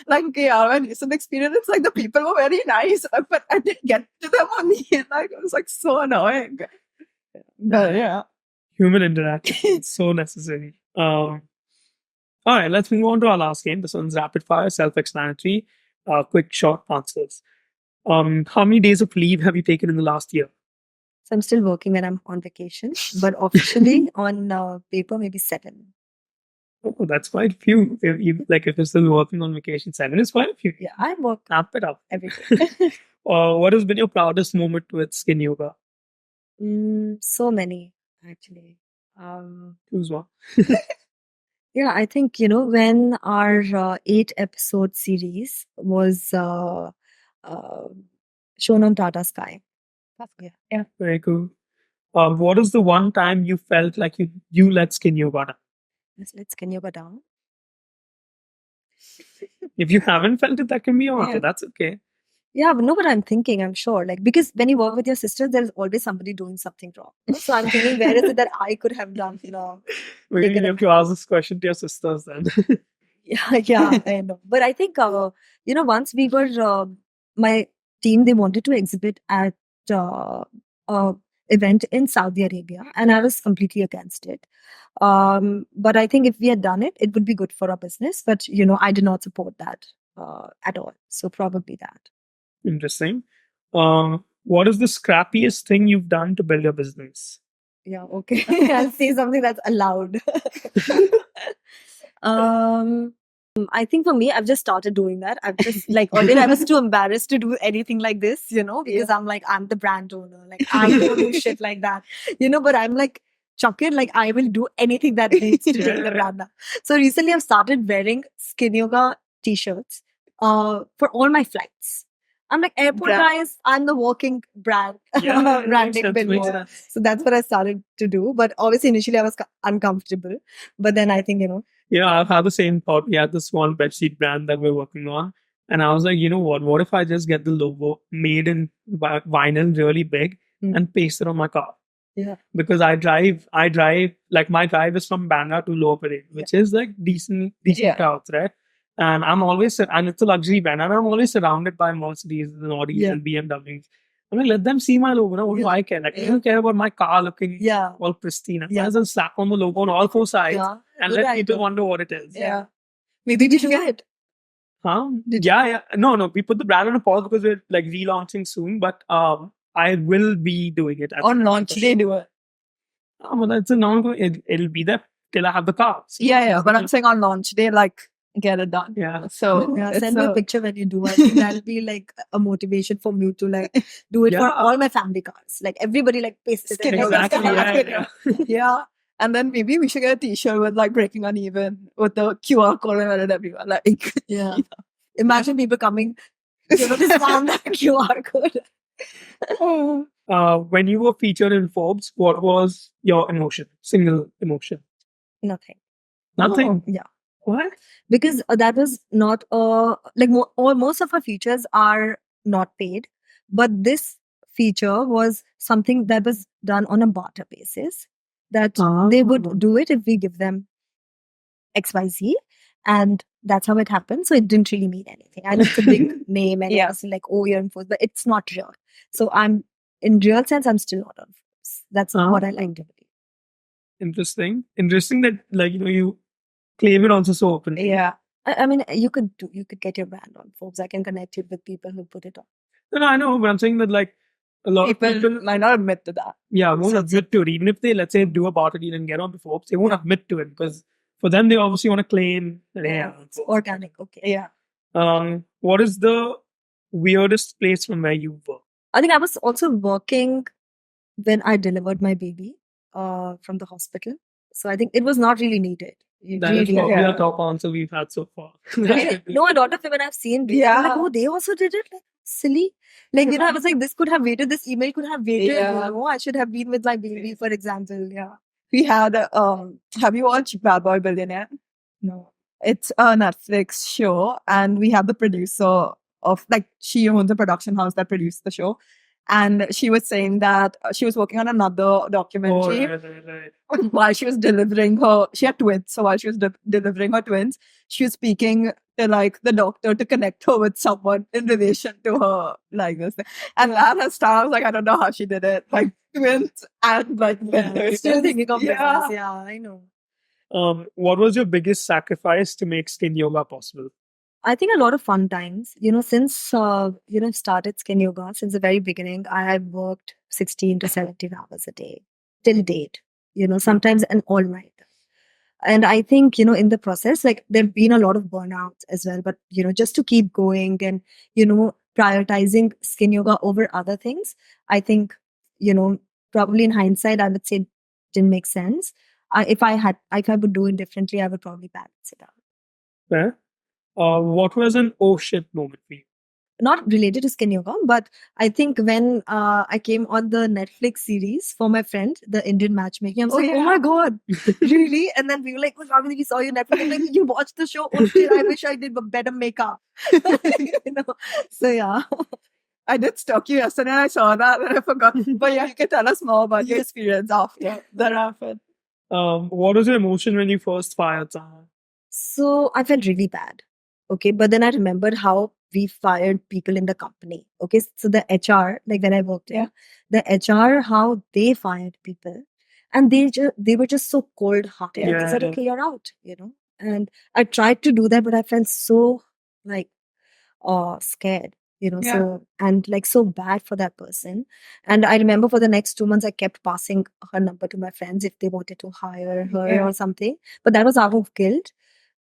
Like, when recent experience, it's like the people were very nice, but I didn't get to them on the end. Like, it was like so annoying. But yeah.
Human interaction is so necessary. All right, let's move on to our last game. This one's rapid fire, self-explanatory, quick, short answers. How many days of leave have you taken in the last year?
So I'm still working when I'm on vacation, but officially on paper, maybe 7.
Oh, that's quite a few. If you're still working on vacation, 7 is quite a few.
Yeah, I work
Tap it up.
every day.
What has been your proudest moment with SkinYoga?
So many, actually.
Choose one.
Yeah, I think, when our 8-episode series was shown on Tata Sky. Yeah.
Very cool. What is the one time you felt like you let SkinYoga down?
Let's can you go down?
If you haven't felt it, that can be your answer.
Yeah.
That's okay.
Yeah, but no, but I'm thinking, I'm sure. Like, because when you work with your sister, there's always somebody doing something wrong. So I'm thinking, where is it that I could have done,
Maybe
taken
you
a
have to ask this question to your sisters then.
yeah, I know. But I think, once we were, my team, they wanted to exhibit at a event in Saudi Arabia, and I was completely against it. But I think if we had done it, it would be good for our business. But, I did not support that at all. So probably that.
Interesting. What is the scrappiest thing you've done to build your business?
Yeah, okay. I'll say something that's allowed. I think for me, I've just started doing that. I've just like earlier I was too embarrassed to do anything like this, because I'm like, I'm the brand owner. Like I don't do shit like that. But I'm like chuck it, like I will do anything that needs to take the brand up. So recently I've started wearing SkinYoga t-shirts for all my flights. I'm like airport guys, I'm the working brand branding billboard. So that's what I started to do. But obviously initially I was uncomfortable. But then I think,
I've had the same thought. We had this one bedsheet brand that we're working on. And I was like, you know what? What if I just get the logo made in vinyl really big and paste it on my car?
Yeah.
Because I drive, like my drive is from Bandra to Lower Parade, which is like decent crowds, right? And and it's a luxury brand. And I'm always surrounded by Mercedes and Audis and BMWs. I'm like, let them see my logo. Now, what do I care? Like, I don't care about my car looking all pristine. I might as well slap on the logo on all four sides and let people wonder what it is.
Yeah. Maybe did you get it?
Huh? Yeah. No. We put the brand on a pause because we're like relaunching soon. But I will be doing it.
On launch day, do it.
Well, it's a non-going. It'll be there till I have the car. So
Yeah. But I'm saying on launch day, like, get it done.
Yeah.
So
send me a picture when you do. I think that'll be like a motivation for me to like do it for all my family cars. Like everybody like paste it.
Exactly.
Yeah. And then maybe we should get a t-shirt with like breaking uneven with the QR code and everyone. Like,
yeah. Imagine people coming, to scan that QR code.
When you were featured in Forbes, what was your single emotion?
Nothing.
Nothing?
Yeah.
What?
Because that was not most of our features are not paid, but this feature was something that was done on a barter basis, that they would do it if we give them XYZ, and that's how it happened. So it didn't really mean anything. I know it's a big name and it's like, oh, you're in Forbes, but it's not real. So I'm in real sense, I'm still not on Forbes. That's what I like to believe.
Interesting that you claim it also so openly.
Yeah. I mean, you could get your brand on Forbes. I can connect you with people who put it on.
No, I know, but I'm saying that like a lot of people
might not admit to that.
Yeah, won't admit to it. Even if they, let's say, do a barter deal and get on to Forbes, they won't admit to it because for them, they obviously want to claim that,
it's organic. Okay.
Yeah.
What is the weirdest place from where you work?
I think I was also working when I delivered my baby from the hospital. So I think it was not really needed.
That is probably the top answer we've had so far.
No, a lot of women I've seen, I'm like, oh, they also did it? Like, silly. Like, I was like, this could have waited, this email could have waited. I should have been with my baby, for example. Yeah.
We had, have you watched Bad Boy Billionaire?
No.
It's a Netflix show, and we have the producer of, like, she owns a production house that produced the show. And she was saying that she was working on another documentary while she was delivering she had twins. So while she was delivering her twins, she was speaking to like the doctor to connect her with someone in relation to her like this. And at her start, I was like, I don't know how she did it. Like twins and like
still thinking of business. Yeah, I know.
What was your biggest sacrifice to make SkinYoga possible?
I think a lot of fun times, since, started SkinYoga, since the very beginning, I have worked 16 to 17 hours a day till date, sometimes an all-nighter. And I think, in the process, like there've been a lot of burnouts as well, but, just to keep going and, prioritizing SkinYoga over other things, I think, probably in hindsight, I would say it didn't make sense. If I would do it differently, I would probably balance it out.
Fair. What was an oh shit moment for you?
Not related to SkinYoga, but I think when I came on the Netflix series for my friend, the Indian Matchmaking, I was oh my God, really? And then we were like, Ravini, we saw you on Netflix. I'm like, you watched the show? Oh shit, I wish I did better makeup. So yeah.
I did stalk you yesterday and I saw that and I forgot. But yeah, you can tell us more about your experience after that happened.
What was your emotion when you first fired someone?
So I felt really bad. Okay. But then I remembered how we fired people in the company. Okay. So the HR, like when I worked
Yeah.
there, the HR, how they fired people. And they were just so cold hearted.
Yeah.
They said, okay, you're out, And I tried to do that, but I felt so like scared,
Yeah.
so and like so bad for that person. And I remember for the next 2 months, I kept passing her number to my friends if they wanted to hire her
Yeah.
or something. But that was out of guilt,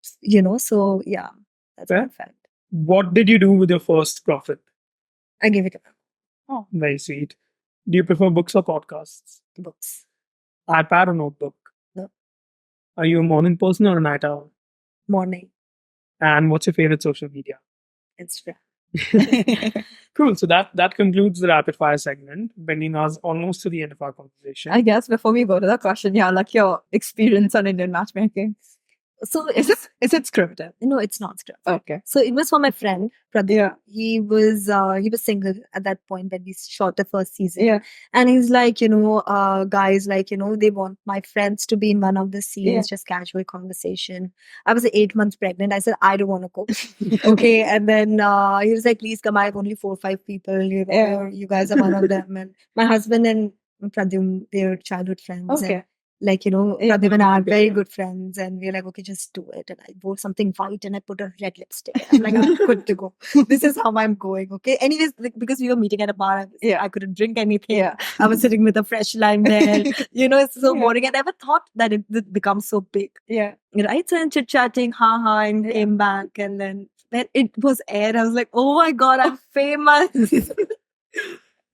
so yeah, that's what I felt.
What did you do with your first profit?
I gave it a
Oh,
Very sweet. Do you prefer books or podcasts?
books.
iPad or notebook?
No.
Are you a morning person or a night owl?
Morning,
And what's your favorite social media?
Instagram.
Cool. So that concludes the rapid fire segment, bringing us almost to the end of our conversation.
I guess before we go to the question, yeah, like your experience on Indian matchmaking.
So
Is it scripted?
No, it's not scripted.
Okay.
So it was for my friend Pradeep.
Yeah.
He was single at that point when we shot the first season.
Yeah.
And he's like, guys, like, they want my friends to be in one of the scenes,
Yeah.
just casual conversation. I was 8 months pregnant. I said, I don't want to go. Okay. And then he was like, please come. I have only 4 or 5 people.
Yeah.
You guys are one of them. And my husband and Pradyum, they're childhood friends.
Okay.
And like,
Yeah.
Pradeep and I are very good friends, and we're like, okay, just do it. And I wore something white and I put a red lipstick. I'm like, I'm good to go. This is how I'm going. Okay. Anyways, like, because we were meeting at a bar,
Yeah.
I couldn't drink anything.
Yeah.
I was sitting with a fresh lime there. It's so
Yeah.
boring. I never thought that it would become so big.
Yeah.
Right? So I'm chit chatting, and
Yeah.
came back. And then when it was aired, I was like, oh my God, I'm famous.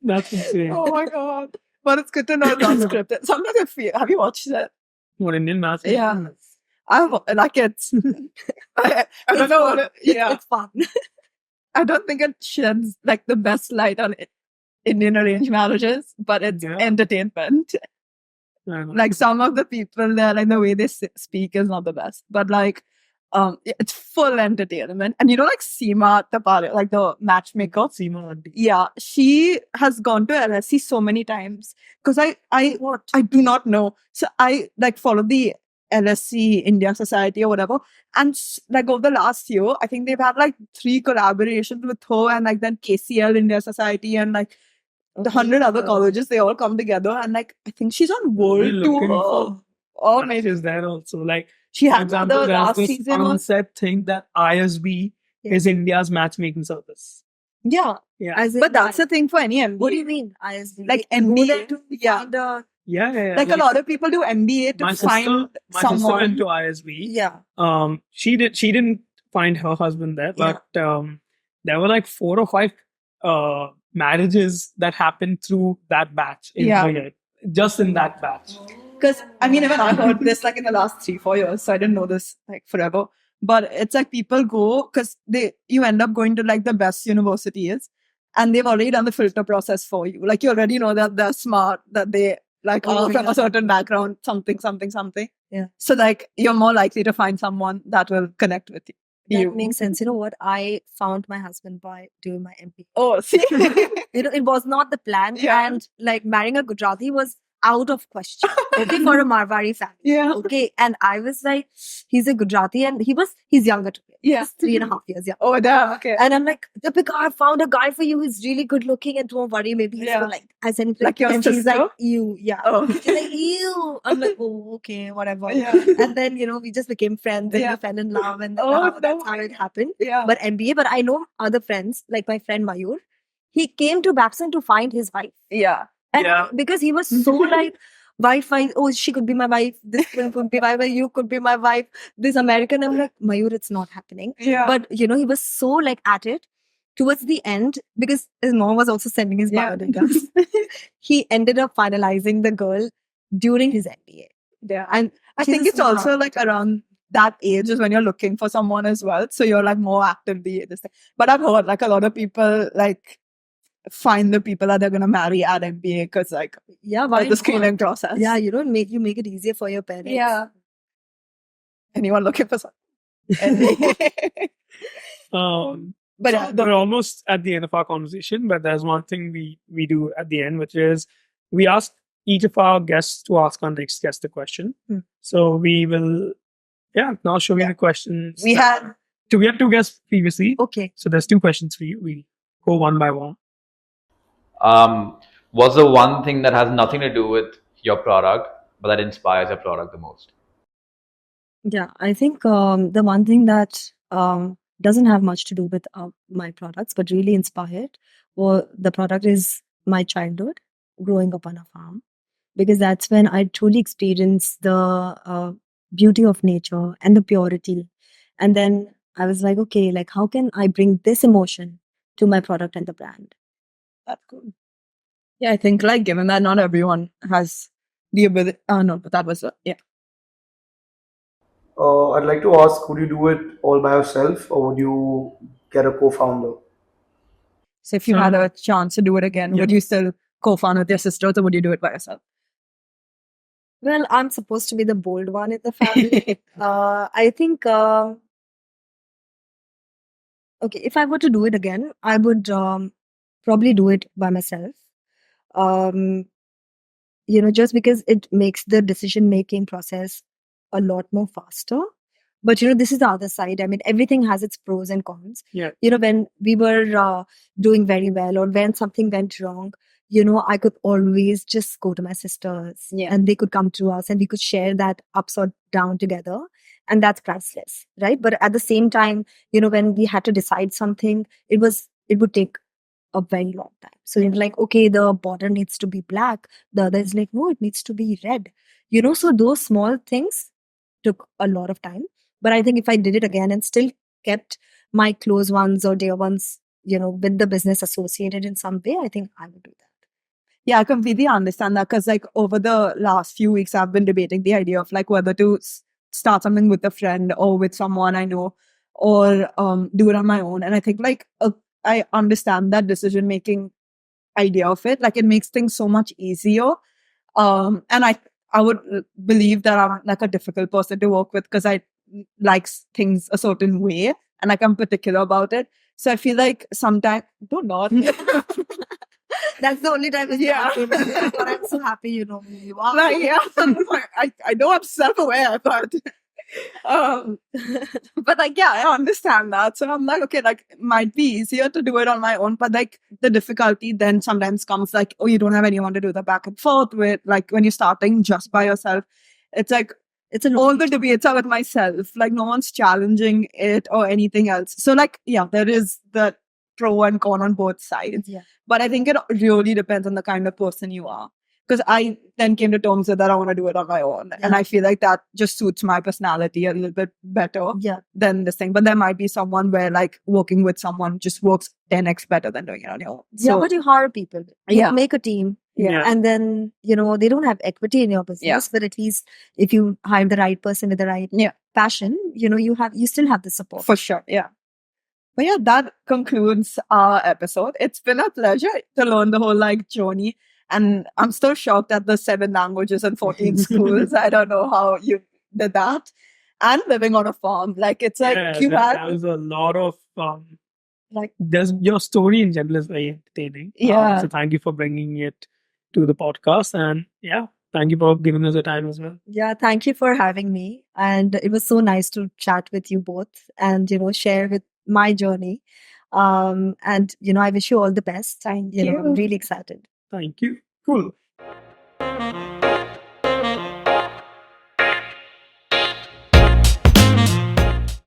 That's insane.
Oh my God. But it's good to know it's not scripted. Sometimes I feel, have you watched that?
What, Indian math?
Yeah. I like it. I don't know what
It's fun.
I don't think it sheds like the best light on Indian arranged marriages, but it's entertainment. Like some of the people there, like the way they speak is not the best, but like, it's full entertainment. And like Seema Tapare, like the matchmaker.
Seema Aunty.
Yeah, she has gone to LSE so many times because I do not know. So I like follow the LSE India Society or whatever, and like over the last year, I think they've had like 3 collaborations with her and like then KCL India Society and like the 100 other colleges. They all come together and like I think she's on world tour. Oh, maybe
is there also like.
She
For
had
example,
the
there's
last
this
season.
concept thing that ISB is India's matchmaking service.
Yeah.
Yeah.
But that's the thing for any MBA.
What do you mean, ISB?
Like MBA? Yeah.
Yeah.
Like a lot of people do MBA to find
my sister
someone.
went to ISB.
Yeah.
She didn't find her husband there, but there were like 4 or 5 marriages that happened through that batch in her year. Just in that batch.
Because I mean, even I heard this like in the last 3-4 years, so I didn't know this like forever. But it's like people go because you end up going to like the best universities, and they've already done the filter process for you. Like you already know that they're smart, that they like are from a certain background, something.
Yeah.
So like you're more likely to find someone that will connect with you.
That makes sense. You know what? I found my husband by doing my MBA.
Oh, see,
it was not the plan, and like marrying a Gujarati was out of question. Okay, for a Marwari family.
Yeah.
Okay, and I was like, he's a Gujarati, and he's younger to me.
Yeah.
He's 3.5 years young.
Oh, damn. Okay.
And I'm like, Deepika, I found a guy for you. He's really good looking, and don't worry, maybe he's like, I sent
like your
and
sister?
she's like, you, yeah.
Oh.
She's like, you. I'm like, oh, okay, whatever.
Yeah.
And then we just became friends, and we fell in love, and that's how it happened.
Yeah.
But MBA, but I know other friends, like my friend Mayur, he came to Babson to find his wife.
Yeah.
And because he was so like, wife, oh, she could be my wife. This one could be my wife. You could be my wife. This American. I'm like, Mayur, it's not happening.
Yeah.
But, he was so like at it towards the end because his mom was also sending his biodata. He ended up finalizing the girl during his MBA.
Yeah. And I think it's also like around that age is when you're looking for someone as well. So you're like more actively this thing. But I've heard like a lot of people like find the people that they're gonna marry at MBA because like
why
the screening process.
Yeah, make it easier for your parents.
Yeah. Anyone looking for something? But
So we're almost at the end of our conversation, but there's one thing we do at the end, which is we ask each of our guests to ask our next guest a question. So we will, now show me the questions.
we had
we had two guests previously.
Okay.
So there's two questions for you. We'll go one by one.
What's the one thing that has nothing to do with your product, but that inspires your product the most?
Yeah, I think the one thing that doesn't have much to do with my products, but really inspired, well, the product is my childhood, growing up on a farm, because that's when I truly experienced the beauty of nature and the purity. And then I was like, okay, like how can I bring this emotion to my product and the brand?
That's cool. Yeah, I think like given that not everyone has the ability. No, but that was yeah.
I'd like to ask, would you do it all by yourself or would you get a co-founder?
So if you had a chance to do it again, would you still co-found with your sisters or would you do it by yourself?
Well, I'm supposed to be the bold one in the family. I think, okay, if I were to do it again, I would probably do it by myself. Just because it makes the decision-making process a lot more faster. But, this is the other side. I mean, everything has its pros and cons.
Yeah.
When we were doing very well or when something went wrong, I could always just go to my sisters and they could come to us and we could share that ups or down together. And that's priceless, right? But at the same time, when we had to decide something, it would take a very long time. So you're like, okay, the border needs to be black. The other is like, no, it needs to be red. So those small things took a lot of time. But I think if I did it again and still kept my close ones or dear ones, with the business associated in some way, I think I would do that.
Yeah, I completely understand that because like over the last few weeks, I've been debating the idea of like whether to start something with a friend or with someone I know or do it on my own. And I think like I understand that decision-making idea of it. Like it makes things so much easier. And I would believe that I'm like a difficult person to work with because I like things a certain way and like I'm particular about it. So I feel like sometimes don't not.
That's the only time. But I'm so happy you know me. Wow.
Like, yeah, I know I'm self-aware, but but like yeah, I understand that. So I'm like, okay, like it might be easier to do it on my own, but like the difficulty then sometimes comes like, oh, you don't have anyone to do the back and forth with. Like when you're starting just by yourself, it's like all the debates are with myself. Like no one's challenging it or anything else. So like yeah, there is the pro and con on both sides.
Yeah.
But I think it really depends on the kind of person you are. Because I then came to terms with that I want to do it on my own.
Yeah.
And I feel like that just suits my personality a little bit better than this thing. But there might be someone where like working with someone just works 10x better than doing it on your own.
Yeah, but you hire people. You make a team.
Yeah.
And then, they don't have equity in your business, but at least if you hire the right person with the right passion, you still have the support.
For sure. Yeah. But yeah, that concludes our episode. It's been a pleasure to learn the whole like journey. And I'm still shocked at the 7 languages and 14 schools. I don't know how you did that. And living on a farm. Like it's like
that was a lot of your story in general is very entertaining.
Yeah.
So thank you for bringing it to the podcast. And thank you for giving us the time as well.
Yeah, thank you for having me. And it was so nice to chat with you both and, share with my journey. And, I wish you all the best.
Thank you.
I'm really excited.
Thank you. Cool.